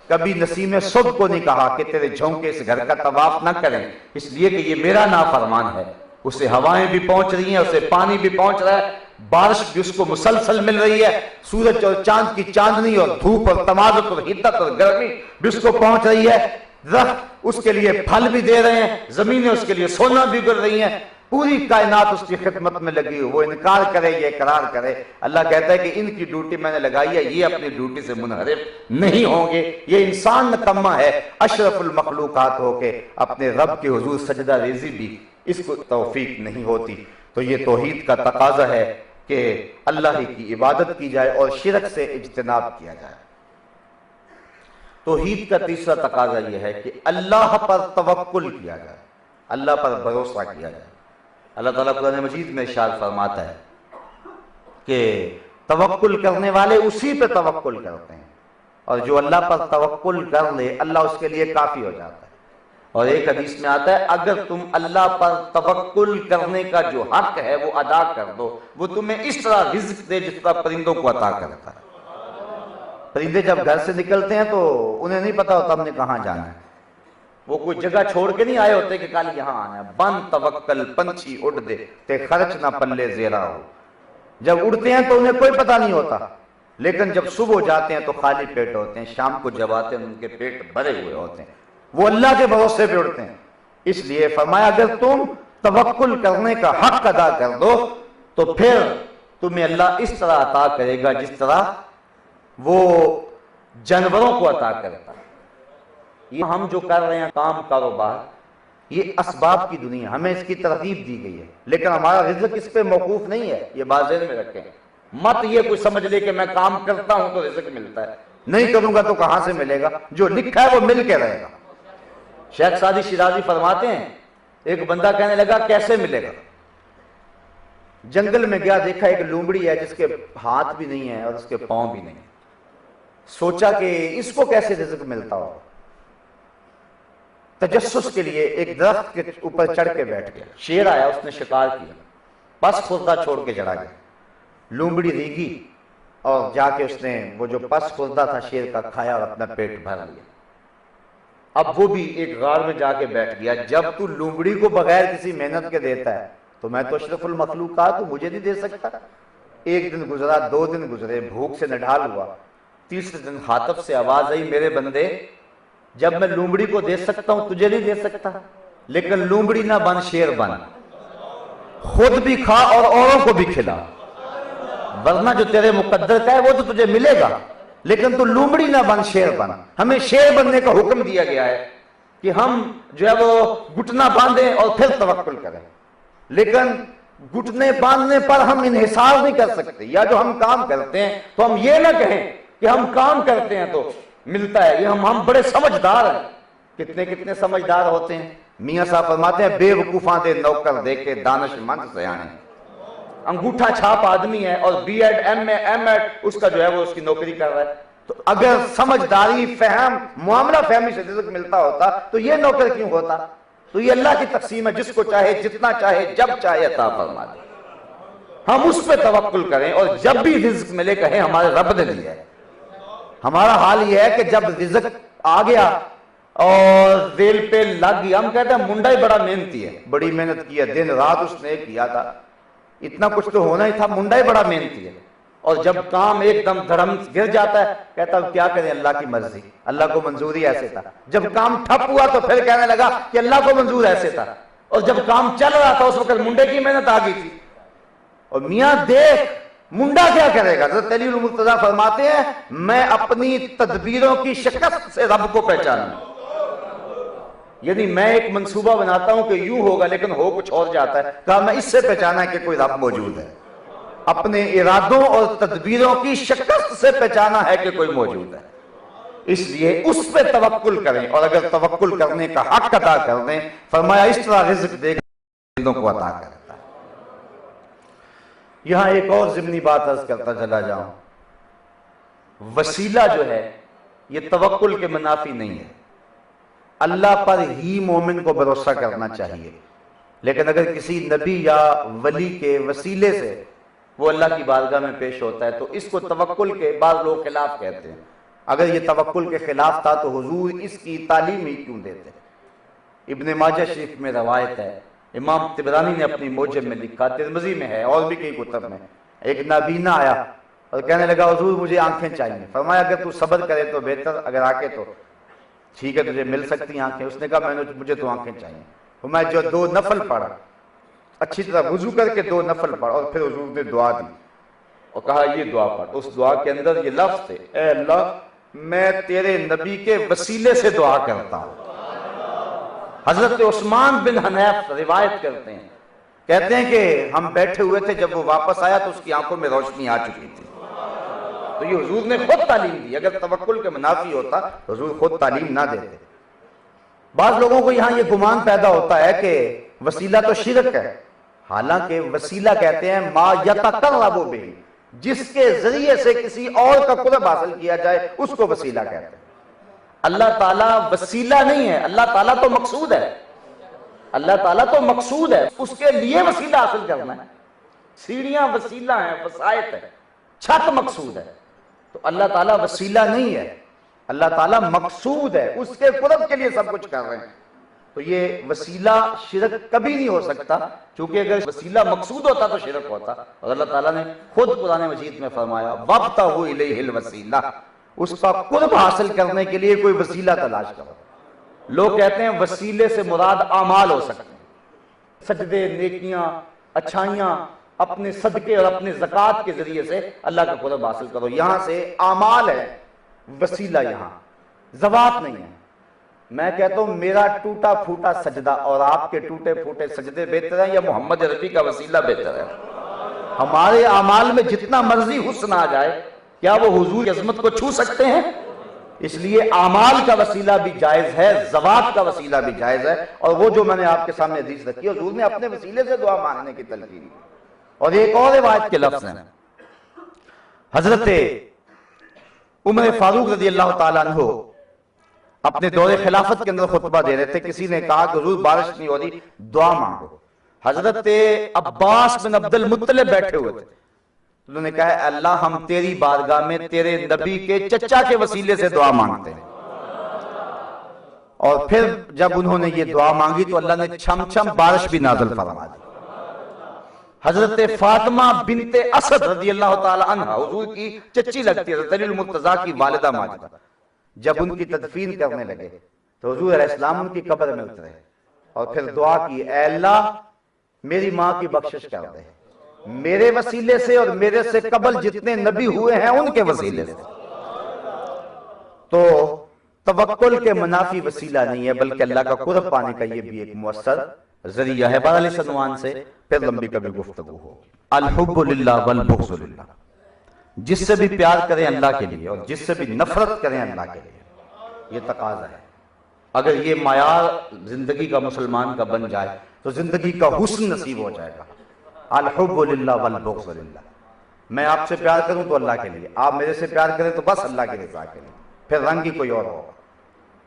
کبھی نسیم صبح کو نہیں کہا کہ تیرے جھونکے اس گھر کا طواف نہ کریں، اس لیے کہ یہ میرا نافرمان ہے۔ اسے ہوائیں بھی پہنچ رہی ہیں، اسے پانی بھی پہنچ رہا ہے، بارش بھی اس کو مسلسل مل رہی ہے، سورج اور چاند کی چاندنی اور دھوپ اور تمازت اور حدت اور گرمی بھی اس کو پہنچ رہی ہے، درخت اس کے لیے پھل بھی دے رہے ہیں، زمینیں اس کے لیے سونا بھی گر رہی ہیں، پوری کائنات اس کی خدمت میں لگی ہوئی، وہ انکار کرے یہ اقرار کرے۔ اللہ کہتا ہے کہ ان کی ڈیوٹی میں نے لگائی ہے، یہ اپنی ڈیوٹی سے منحرف نہیں ہوں گے۔ یہ انسان نکما ہے، اشرف المخلوقات ہو کے اپنے رب کے حضور سجدہ ریزی بھی اس کو توفیق نہیں ہوتی۔ تو یہ توحید کا تقاضا ہے کہ اللہ ہی کی عبادت کی جائے اور شرک سے اجتناب کیا جائے۔ توحید کا تیسرا تقاضا یہ ہے کہ اللہ پر توکل کیا جائے، اللہ پر بھروسہ کیا جائے۔ اللہ تعالیٰ قرآن مجید میں ارشاد فرماتا ہے کہ توکل کرنے والے اسی پہ توکل کرتے ہیں، اور جو اللہ پر توکل کر لے اللہ اس کے لیے کافی ہو جاتا ہے۔ اور ایک حدیث میں آتا ہے اگر تم اللہ پر توکل کرنے کا جو حق ہے وہ ادا کر دو، وہ تمہیں اس طرح رزق دے جس طرح پرندوں کو عطا کرتا ہے۔ پرندے جب گھر سے نکلتے ہیں تو انہیں نہیں پتا ہوتا ہم نے کہاں جانا ہے، وہ کوئی جگہ چھوڑ کے نہیں آئے ہوتے کہ کل یہاں آنا ہے۔ بن توکل پنچھی اڑ دے تے خرچ نہ پلے زیرا ہو۔ جب اڑتے ہیں تو انہیں کوئی پتہ نہیں ہوتا، لیکن جب صبح ہو جاتے ہیں تو خالی پیٹ ہوتے ہیں، شام کو جب آتے ہیں ان کے پیٹ بھرے ہوئے ہوتے ہیں، وہ اللہ کے بھروسے پہ اڑتے ہیں۔ اس لیے فرمایا اگر تم توکل کرنے کا حق ادا کر دو تو پھر تمہیں اللہ اس طرح عطا کرے گا جس طرح وہ جانوروں کو عطا کرتا ہے۔ یہ ہم جو کر رہے ہیں کام کاروبار، یہ اسباب کی دنیا، ہمیں اس کی ترغیب دی گئی ہے، لیکن ہمارا رزق اس پہ موقوف نہیں ہے، یہ بات ذہن میں رکھیں۔ مت یہ کوئی سمجھ لے کہ میں کام کرتا ہوں تو رزق ملتا ہے، نہیں کروں گا تو کہاں سے ملے گا؟ جو لکھا ہے وہ مل کے رہے گا۔ شیخ سعدی شیرازی فرماتے ہیں ایک بندہ کہنے لگا کیسے ملے گا؟ جنگل میں گیا، دیکھا ایک لومڑی ہے جس کے ہاتھ بھی نہیں ہے اور اس کے پاؤں بھی نہیں، سوچا کہ اس کو کیسے رزق ملتا ہو، تجسس کے لیے ایک درخت کے اوپر چڑھ کے بیٹھ گیا، شیر آیا اس نے شکار کیا، پس خوردہ چھوڑ کے چڑھا گیا، لومڑی ریگی اور جا کے اس نے وہ جو پس خوردہ تھا شیر کا کھایا اور اپنا پیٹ بھر لیا۔ اب وہ بھی ایک غار میں جا کے بیٹھ گیا، جب تو لومڑی کو بغیر کسی محنت کے دیتا ہے تو میں تو اشرف المخلوقات ہوں، مجھے نہیں دے سکتا۔ ایک دن گزرا، 2 دن گزرے، بھوک سے نڈھال ہوا، تیسرے دن خاطب سے آواز آئی میرے بندے جب میں لومڑی کو دے سکتا ہوں تجھے نہیں دے سکتا، لیکن لومڑی نہ بن شیر بن، خود بھی کھا اور اوروں کو بھی کھلا، ورنہ جو تیرے مقدر کا ہے وہ تو تجھے ملے گا، لیکن تو لومڑی نہ بن شیر بن۔ ہمیں شیر بننے کا حکم دیا گیا ہے کہ ہم جو ہے وہ گھٹنا باندھیں اور پھر توکل کریں، لیکن گھٹنے باندھنے پر ہم انحصار نہیں کر سکتے، یا جو ہم کام کرتے ہیں تو ہم یہ نہ کہیں کہ ہم کام کرتے ہیں تو ملتا ہے. یہ ہم بڑے سمجھدار ہیں. کتنے کتنے سمجھدار ہوتے ہیں. میاں صاحب فرماتے ہیں بے وقوفاں دے نوکر دے کے دانش مند سیانے. انگوٹھا چھاپ آدمی ہے اور بی ایڈ ایم ایڈ اس کا جو ہے وہ اس کی نوکری کر رہا ہے. تو اگر سمجھداری فہم معاملہ فہمی سے رزق ملتا ہوتا تو یہ نوکر کیوں ہوتا؟ تو یہ اللہ کی تقسیم ہے، جس کو چاہے جتنا چاہے جب چاہے عطا فرما دے. ہم اس پہ توکل کریں اور جب بھی رزق ملے کہیں ہمارے رب نے دیا ہے. ہمارا حال یہ ہے کہ جب رزق آ گیا اور ریل پہ لگ گیا، ہم کہتے ہیں منڈا ہی بڑا محنتی ہے، بڑی محنت کی ہے، دن رات اس نے کیا تھا، اتنا کچھ تو ہونا ہی تھا، منڈا ہی بڑا محنتی ہے. اور جب کام ایک دم دھڑم گر جاتا ہے کہتا ہے کیا کریں، اللہ کی مرضی، اللہ کو منظوری ایسے تھا. جب کام ٹھپ ہوا تو پھر کہنے لگا کہ اللہ کو منظور ایسے تھا. اور جب کام چل رہا تھا اس وقت منڈے کی محنت آ گئی تھی. اور میاں دیکھ منڈا کیا کرے گا. حضرت علی المرتضیٰ فرماتے ہیں میں اپنی تدبیروں کی شکست سے رب کو پہچانوں. یعنی میں ایک منصوبہ بناتا ہوں کہ یوں ہوگا لیکن ہو کچھ اور جاتا ہے. کہا میں اس سے پہچانا ہے کہ کوئی رب موجود ہے. اپنے ارادوں اور تدبیروں کی شکست سے پہچانا ہے کہ کوئی موجود ہے. اس لیے اس پہ توکل کریں، اور اگر توکل کرنے کا حق ادا کر دیں فرمایا اس طرح رزق دے کر کو عطا کرتا ہے. یہاں ایک اور ضمنی بات عرض کرتا چلا جاؤں. وسیلہ جو ہے یہ توکل کے منافی نہیں ہے. اللہ پر ہی مومن کو بھروسہ کرنا چاہیے، لیکن اگر کسی نبی یا ولی کے وسیلے سے وہ اللہ کی بارگاہ میں پیش ہوتا ہے تو اس کو توکل کے بعض لوگ خلاف کہتے ہیں. اگر یہ توکل کے خلاف تھا تو حضور اس کی تعلیم ہی کیوں دیتے؟ ابن ماجہ شریف میں روایت ہے، امام طبرانی نے اپنی موجم میں لکھا، ترمذی میں ہے اور بھی کئی کتب میں. ایک نابینا آیا اور کہنے لگا حضور مجھے آنکھیں چاہیے. فرمایا اگر تو صبر کرے تو بہتر، اگر آ کے تو ٹھیک ہے تجھے مل سکتی آنکھیں. اس نے کہا مجھے تو آنکھیں چاہیے. میں جو 2 نفل پڑھا، اچھی طرح وضو کر کے 2 نفل پڑھا اور پھر حضور نے دعا دی اور کہا یہ دعا پڑھ. اس دعا کے اندر یہ لفظ تھے، اے اللہ میں تیرے نبی کے وسیلے سے دعا کرتا ہوں. حضرت عثمان بن حنیف روایت کرتے ہیں، کہتے ہیں کہ ہم بیٹھے ہوئے تھے، جب وہ واپس آیا تو اس کی آنکھوں میں روشنی آ چکی تھی. تو یہ حضور نے خود تعلیم دی. اگر توکل کے منافی ہوتا حضور خود تعلیم نہ دیتے. بعض لوگوں کو یہاں یہ گمان پیدا ہوتا ہے کہ وسیلہ تو شرک ہے، حالانکہ وسیلہ کہتے ہیں ما یتقرب بہ، جس کے ذریعے سے کسی اور کا قرب حاصل کیا جائے اس کو وسیلہ کہتے ہیں. اللہ تعالیٰ وسیلہ نہیں ہے، اللہ تعالیٰ تو مقصود ہے. اللہ تعالیٰ تو مقصود ہے، اس کے لیے وسیلہ حاصل کرنا ہے. سیڑھیاں وسیلہ ہیں، وسائط ہے، چھت مقصود ہے. تو اللہ تعالیٰ وسیلہ نہیں ہے، اللہ تعالیٰ مقصود ہے، اس کے قرب کے لیے سب کچھ کر رہے ہیں. تو یہ وسیلہ شرک کبھی نہیں ہو سکتا، کیونکہ اگر وسیلہ مقصود ہوتا تو شرک ہوتا. اور اللہ تعالیٰ نے خود قرآن مجید میں فرمایا وَابْتَغُوا إِلَيْهِ الْوَسِيلَةَ، اس کا قرب حاصل کرنے کے لیے کوئی وسیلہ تلاش کرو. لوگ کہتے ہیں وسیلے سے مراد اعمال ہو سکتے ہیں، سجدے، نیکیاں، اچھائیاں، اپنے صدقے اور اپنے زکوٰۃ کے ذریعے سے اللہ کا قرب حاصل کرو. یہاں سے اعمال ہے، وسیلہ یہاں ذوات نہیں ہے. میں کہتا ہوں میرا ٹوٹا پھوٹا سجدہ اور آپ کے ٹوٹے پھوٹے سجدے بہتر ہیں یا محمد عربی کا وسیلہ بہتر ہے؟ ہمارے اعمال میں جتنا مرضی حسن آ جائے کیا وہ حضور کی عظمت کو چھو سکتے ہیں؟ اس لیے اعمال کا وسیلہ بھی جائز ہے، ذوات کا وسیلہ بھی جائز ہے. اور وہ جو میں نے آپ کے سامنے حدیث رکھی ہے، حضور نے اپنے وسیلے سے دعا مانگنے کی تلقین کی. اور ایک اور روایت کے لفظ ہیں، حضرت عمر فاروق رضی اللہ تعالیٰ عنہ اپنے دور خلافت کے اندر خطبہ دے رہے تھے. کسی نے کہا کہ حضور بارش نہیں ہو رہی، دعا مانگو. حضرت عباس بن عبد المطلب بیٹھے ہوئے تھے. انہوں نے کہا اللہ ہم تیری بارگاہ میں تیرے نبی کے چچا کے وسیلے سے دعا مانگتے ہیں. اور پھر جب انہوں نے یہ دعا مانگی تو اللہ نے چھم چھم بارش بھی نازل فرما دی. حضرت فاطمہ بنت اسد رضی اللہ تعالی عنہ حضور کی چچی لگتی ہے، حضرت علی المرتضیٰ کی والدہ ماجدہ. جب ان کی تدفین کرنے لگے تو حضور علیہ السلام ان کی قبر میں اترے اور پھر دعا کی، اے اللہ میری ماں کی بخشش کر دے، میرے وسیلے سے اور میرے سے قبل جتنے نبی ہوئے ہیں ان کے وسیلے سے. تو توکل کے منافی وسیلہ نہیں ہے بلکہ اللہ کا قرب پانے کا یہ بھی ایک مؤثر ذریعہ ہے. بہرحال اس عنوان سے پھر لمبی کبھی گفتگو ہو. الحب للہ والبغض للہ، جس سے بھی پیار کریں اللہ کے لیے اور جس سے بھی نفرت کریں اللہ کے لیے. یہ تقاضا ہے. اگر یہ معیار زندگی کا مسلمان کا بن جائے تو زندگی کا حسن نصیب ہو جائے گا. الحب للہ والبغض للہ. میں آپ سے پیار کروں تو اللہ کے لیے، آپ میرے سے پیار کریں تو بس اللہ کے رضا کے لیے، پھر رنگ ہی کوئی اور ہوگا.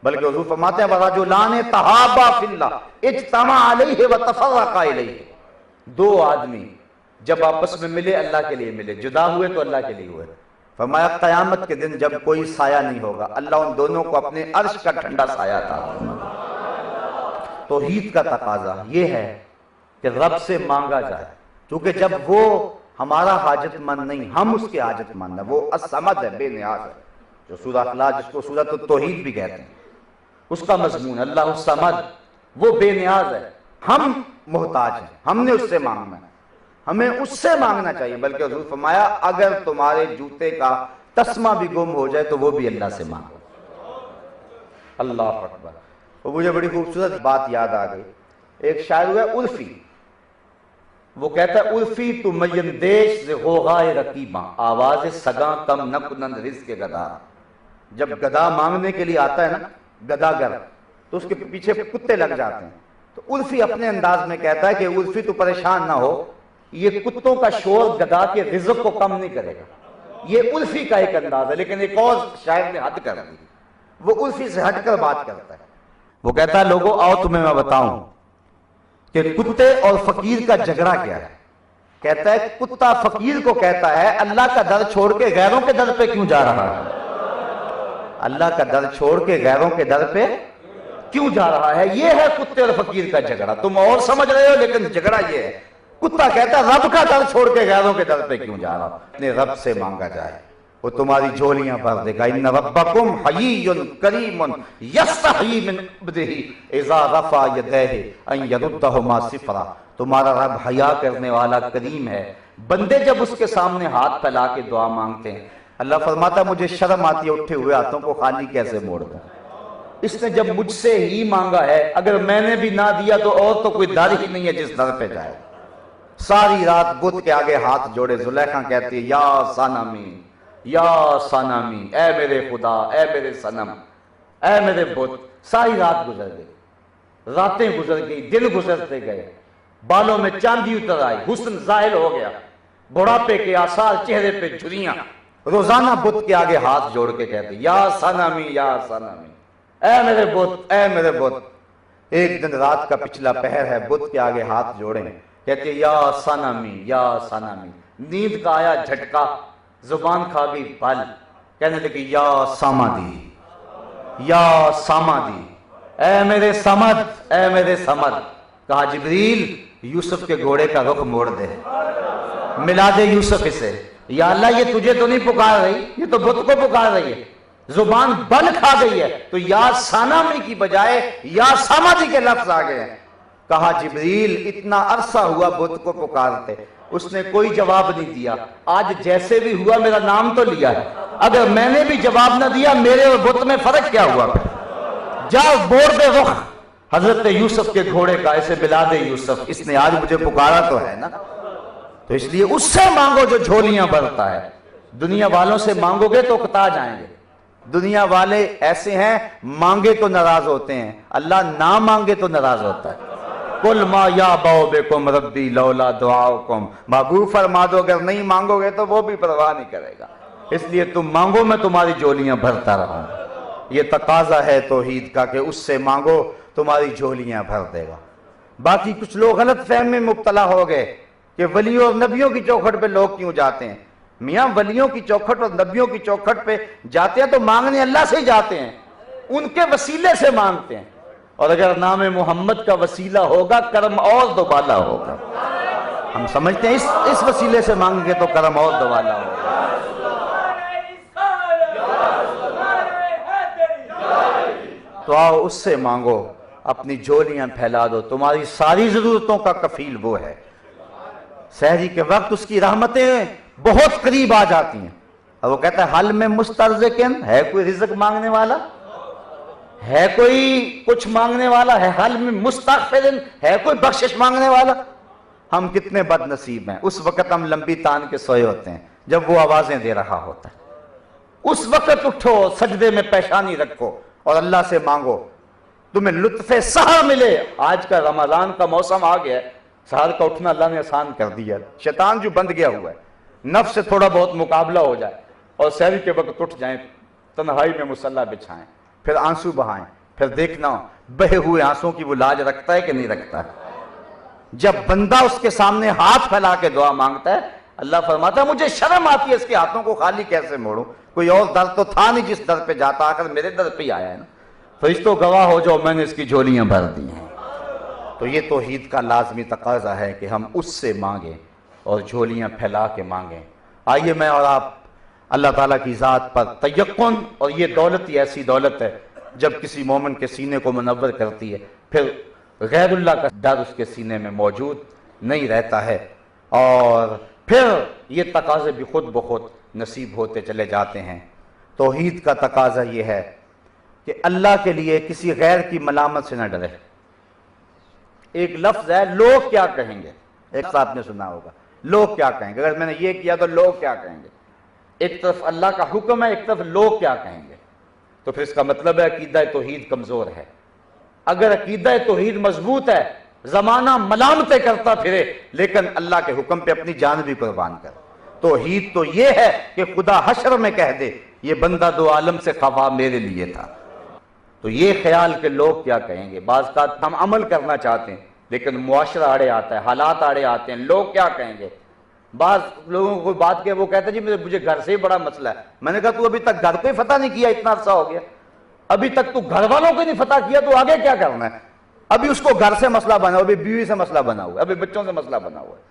بلکہ حضور فرماتے ہیں وَرَجُلَانِ تَحَابَا فِي اللَّهِ اجْتَمَعَ عَلَيْهِ وَتَفَرَّقَا إِلَيْهِ. دو آدمی جب آپس میں ملے اللہ کے لیے ملے، جدا ہوئے تو اللہ کے لیے ہوئے. فرمایا قیامت کے دن جب کوئی سایہ نہیں ہوگا، اللہ ان دونوں کو اپنے عرش کا ٹھنڈا سایہ عطا فرمائے. توحید کا تقاضا یہ ہے کہ رب سے مانگا جائے، کیونکہ جب وہ ہمارا حاجت مند نہیں، ہم اس کے حاجت مند ہیں. وہ الصمد ہے، بے نیاز ہے. جو سورہ اخلاص جس کو سورۃ التوحید بھی کہتے ہیں، اس کا مضمون اللہ الصمد، وہ بے نیاز ہے. ہم محتاج ہیں، ہم نے اس سے مانگنا ہے، ہمیں اس سے مانگنا چاہیے. بلکہ حضور فرمایا اگر تمہارے جوتے کا تسمہ بھی گم ہو جائے تو وہ بھی اللہ سے مانگو. اللہ اکبر. وہ مجھے بڑی خوبصورت بات یاد آ گئی. ایک شاعر ہوا ہے عرفی، وہ کہتا ہے عرفی تو میندیش ز غوغائے رقیباں، آواز سگاں کم نہ کنند رزق گدا. جب گدا مانگنے کے لیے آتا ہے نا گداگر، تو اس کے پیچھے کتے لگ جاتے ہیں. تو عرفی اپنے انداز میں کہتا ہے کہ عرفی تو پریشان نہ ہو، یہ کتوں کا شور گدا کے رزق کو کم نہیں کرے گا. یہ عرفی کا ایک انداز ہے. لیکن ایک اور شاعر نے حد کر دی، وہ عرفی سے ہٹ کر بات کرتا ہے. وہ کہتا ہے لوگوں آؤ تمہیں میں بتاؤں کہ کتے اور فقیر کا جھگڑا کیا ہے. کہتا ہے کتا فقیر کو کہتا ہے اللہ کا در چھوڑ کے غیروں کے در پہ کیوں جا رہا ہے؟ اللہ کا در چھوڑ کے غیروں کے در پہ کیوں جا رہا ہے؟ یہ ہے کتے اور فقیر کا جھگڑا. تم اور سمجھ رہے ہو لیکن جھگڑا یہ ہے. کتا کہتا ہے رب کا در چھوڑ کے غیروں کے در پہ کیوں جا رہا؟ اپنے رب سے مانگا جائے، وہ تمہاری جھولیاں بھر دے گا. ان ربکم حیی کریم یستحیی من عبدہ اذا رفع یدیہ ان یردہما صفرا. تمہارا رب حیا کرنے والا کریم ہے. بندے جب اس کے سامنے ہاتھ پھیلا کے دعا مانگتے ہیں، اللہ فرماتا مجھے شرم آتی ہے اٹھے ہوئے ہاتھوں کو خالی کیسے موڑ دوں. اس نے جب مجھ سے ہی مانگا ہے، اگر میں نے بھی نہ دیا تو اور تو کوئی در ہی نہیں ہے جس در پہ جائے. ساری رات بت کے آگے ہاتھ جوڑے. زلیخا کہتی ہے یا صنمی یا صنمی، اے میرے خدا، اے میرے صنم، اے میرے بت. ساری رات گزر گئی، راتیں گزر گئی، دن گزرتے گئے، بالوں میں چاندی اتر آئی، حسن ظاہر ہو گیا، بڑھاپے کے آثار چہرے پہ جھریاں. روزانہ بت کے آگے ہاتھ جوڑ کے کہتی یا صنمی یا صنمی، اے میرے بت، اے میرے بت. ایک دن رات کا پچھلا پہر ہے، بت کے آگے ہاتھ جوڑے کہتے یا صنمی یا صنمی. نیند کا آیا جھٹکا، زبان کھا گئی پل، کہنے لگی یا سامدی یا سامدی، اے میرے سمد، اے میرے سمد. کہا جبریل یوسف کے گھوڑے کا رخ موڑ دے، ملا دے یوسف اسے. یا اللہ یہ تجھے تو نہیں پکار رہی، یہ تو بت کو پکار رہی ہے. زبان بل کھا گئی ہے تو یا سانمی کی بجائے یا سامدی کے لفظ آ گئے ہیں. کہا جبریل اتنا عرصہ ہوا بت کو پکارتے، اس نے کوئی جواب نہیں دیا. آج جیسے بھی ہوا میرا نام تو لیا ہے، اگر میں نے بھی جواب نہ دیا میرے اور بت میں فرق کیا ہوا؟ جاؤ موڑ دے رخ حضرت یوسف کے گھوڑے کا، ایسے ملا دے یوسف، اس نے آج مجھے پکارا تو ہے نا. تو اس لیے اس سے مانگو جو جھولیاں بھرتا ہے. دنیا والوں سے مانگو گے تو اکتا جائیں گے. دنیا والے ایسے ہیں مانگے تو ناراض ہوتے ہیں، اللہ نہ مانگے تو ناراض ہوتا ہے. قل ما یعبأ بکم ربی لولا دعاؤکم. محبوب فرما دو اگر نہیں مانگو گے تو وہ بھی پرواہ نہیں کرے گا. اس لیے تم مانگو میں تمہاری جھولیاں بھرتا رہا. یہ تقاضا ہے توحید کا کہ اس سے مانگو تمہاری جھولیاں بھر دے گا. باقی کچھ لوگ غلط فہم میں مبتلا ہو گئے کہ ولیوں اور نبیوں کی چوکھٹ پہ لوگ کیوں جاتے ہیں. میاں ولیوں کی چوکھٹ اور نبیوں کی چوکھٹ پہ جاتے ہیں تو مانگنے اللہ سے ہی جاتے ہیں، ان کے وسیلے سے مانگتے ہیں. اور اگر نام محمد کا وسیلہ ہوگا کرم اور دوبالا ہوگا. ہم سمجھتے ہیں اس وسیلے سے مانگیں گے تو کرم اور دوبالا ہوگا. تو آؤ اس سے مانگو، اپنی جھولیاں پھیلا دو. تمہاری ساری ضرورتوں کا کفیل وہ ہے. سحری کے وقت اس کی رحمتیں بہت قریب آ جاتی ہیں. اور وہ کہتا ہے حل میں مسترزقن، ہے کوئی رزق مانگنے والا، ہے کوئی کچھ مانگنے والا، ہے حل میں مستغفرن، ہے کوئی بخشش مانگنے والا. ہم کتنے بد نصیب ہیں. اس وقت ہم لمبی تان کے سوئے ہوتے ہیں جب وہ آوازیں دے رہا ہوتا ہے. اس وقت اٹھو، سجدے میں پیشانی رکھو، اور اللہ سے مانگو تمہیں لطف سحر ملے۔ آج کا رمضان کا موسم آ گیا ہے، سحر کا اٹھنا اللہ نے آسان کر دیا، شیطان جو بند گیا ہوا ہے، نفس سے تھوڑا بہت مقابلہ ہو جائے اور سحری کے وقت اٹھ جائیں، تنہائی میں مصلی بچھائیں، پھر آنسو بہائیں، پھر دیکھنا بہے ہوئے آنسوں کی وہ لاج رکھتا ہے کہ نہیں رکھتا ہے۔ جب بندہ اس کے سامنے ہاتھ پھیلا کے دعا مانگتا ہے، اللہ فرماتا ہے مجھے شرم آتی ہے اس کے ہاتھوں کو خالی کیسے موڑوں، کوئی اور در تو تھا نہیں جس در پہ جاتا، آخر میرے در پہ ہی آیا ہے نا، فرشتوں گواہ ہو جاؤ میں نے اس کی جھولیاں بھر دی ہیں۔ تو یہ توحید کا لازمی تقاضا ہے کہ ہم اس سے مانگیں اور جھولیاں پھیلا کے مانگیں۔ آئیے میں اور آپ اللہ تعالیٰ کی ذات پر تیقن، اور یہ دولت ہی ایسی دولت ہے جب کسی مومن کے سینے کو منور کرتی ہے، پھر غیر اللہ کا ڈر اس کے سینے میں موجود نہیں رہتا ہے، اور پھر یہ تقاضے بھی خود بخود نصیب ہوتے چلے جاتے ہیں۔ توحید کا تقاضا یہ ہے کہ اللہ کے لیے کسی غیر کی ملامت سے نہ ڈرے۔ ایک لفظ ہے لوگ کیا کہیں گے، ایک صاحب نے سنا ہوگا لوگ کیا کہیں گے، اگر میں نے یہ کیا تو لوگ کیا کہیں گے۔ ایک طرف اللہ کا حکم ہے، ایک طرف لوگ کیا کہیں گے، تو پھر اس کا مطلب ہے عقیدہ توحید کمزور ہے۔ اگر عقیدہ توحید مضبوط ہے، زمانہ ملامتیں کرتا پھرے لیکن اللہ کے حکم پہ اپنی جان بھی قربان کر۔ توحید تو یہ ہے کہ خدا حشر میں کہہ دے یہ بندہ دو عالم سے خفا میرے لیے تھا۔ تو یہ خیال کہ لوگ کیا کہیں گے، بعض کا ہم عمل کرنا چاہتے ہیں لیکن معاشرہ آڑے آتا ہے، حالات آڑے آتے ہیں، لوگ کیا کہیں گے۔ بعض لوگوں کو بات کہ وہ کہتا ہے جی مجھے گھر سے ہی بڑا مسئلہ ہے۔ میں نے کہا تو ابھی تک گھر کو ہی فتح نہیں کیا، اتنا عرصہ ہو گیا، ابھی تک تو گھر والوں کو نہیں فتح کیا، تو آگے کیا کرنا ہے۔ ابھی اس کو گھر سے مسئلہ بنا ہوا، ابھی بیوی سے مسئلہ بنا ہوا ہے، ابھی بچوں سے مسئلہ بنا ہوا ہے،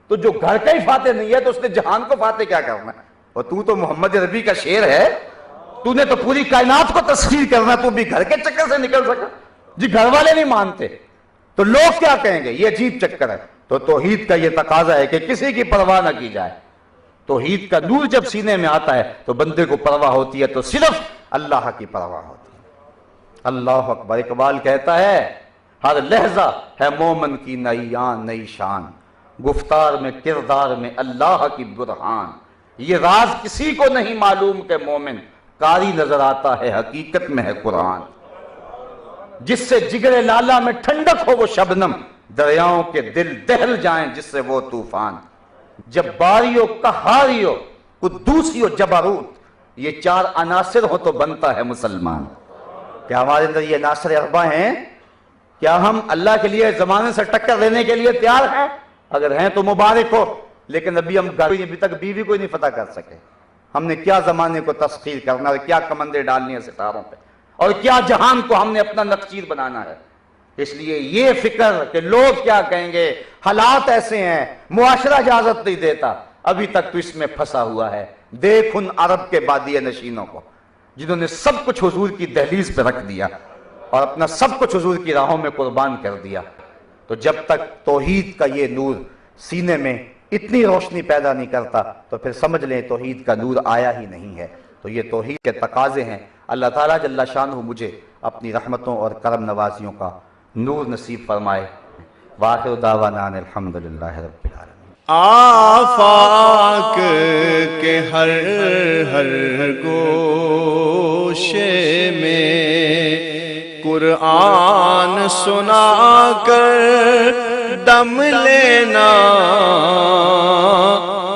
تو جو گھر کا ہی فاتح نہیں ہے تو اس نے جہان کو فاتح کیا کرنا ہے۔ اور تو محمد ربی کا شعر ہے، تو نے تو پوری کائنات کو تسخیر کرنا، تو بھی گھر کے چکر سے نکل سکا۔ جی گھر والے نہیں مانتے تو لوگ کیا کہیں گے، یہ عجیب چکر ہے۔ تو توحید کا یہ تقاضا ہے کہ کسی کی پرواہ نہ کی جائے۔ توحید کا نور جب سینے میں آتا ہے تو بندے کو پرواہ ہوتی ہے تو صرف اللہ کی پرواہ ہوتی ہے۔ اللہ اکبر۔ اقبال کہتا ہے ہر لحظہ ہے مومن کی نئی آن نئی شان، گفتار میں کردار میں اللہ کی برہان، یہ راز کسی کو نہیں معلوم کہ مومن قاری نظر آتا ہے حقیقت میں ہے قرآن، جس سے جگر لالا میں ٹھنڈک ہو وہ شبنم، دریاؤں کے دل دہل جائیں جس سے وہ طوفان، جب باری ہو قہاری ہو قدوسی ہو جبروت، یہ چار عناصر ہو تو بنتا ہے مسلمان۔ کیا ہمارے اندر یہ عناصر اربع ہیں؟ کیا ہم اللہ کے لیے زمانے سے ٹکر دینے کے لیے تیار ہیں؟ اگر ہیں تو مبارک ہو، لیکن ابھی ہم ابھی تک بیوی کو نہیں فتح کر سکے۔ ہم نے کیا زمانے کو تسخیر کرنا ہے، کیا کمندیں ڈالنی ہیں ستاروں پہ، اور کیا جہان کو ہم نے اپنا نقشیر بنانا ہے۔ اس لیے یہ فکر کہ لوگ کیا کہیں گے، حالات ایسے ہیں، معاشرہ اجازت نہیں دیتا، ابھی تک تو اس میں پھنسا ہوا ہے۔ دیکھ ان عرب کے بادیہ نشینوں کو جنہوں نے سب کچھ حضور کی دہلیز پہ رکھ دیا اور اپنا سب کچھ حضور کی راہوں میں قربان کر دیا۔ تو جب تک توحید کا یہ نور سینے میں اتنی روشنی پیدا نہیں کرتا تو پھر سمجھ لیں توحید کا نور آیا ہی نہیں ہے۔ تو یہ توحید کے تقاضے ہیں۔ اللہ تعالیٰ جل شانہ مجھے اپنی رحمتوں اور کرم نوازیوں کا نور نصیب فرمائے۔ وآخر دعوانا ان الحمدللہ رب العالمین۔ آفاق کے ہر گوشے میں قرآن سنا کر دم لینا،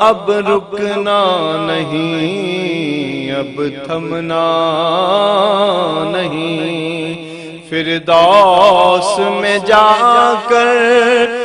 اب رکنا نہیں، اب تھمنا نہیں، فردوس میں جا کر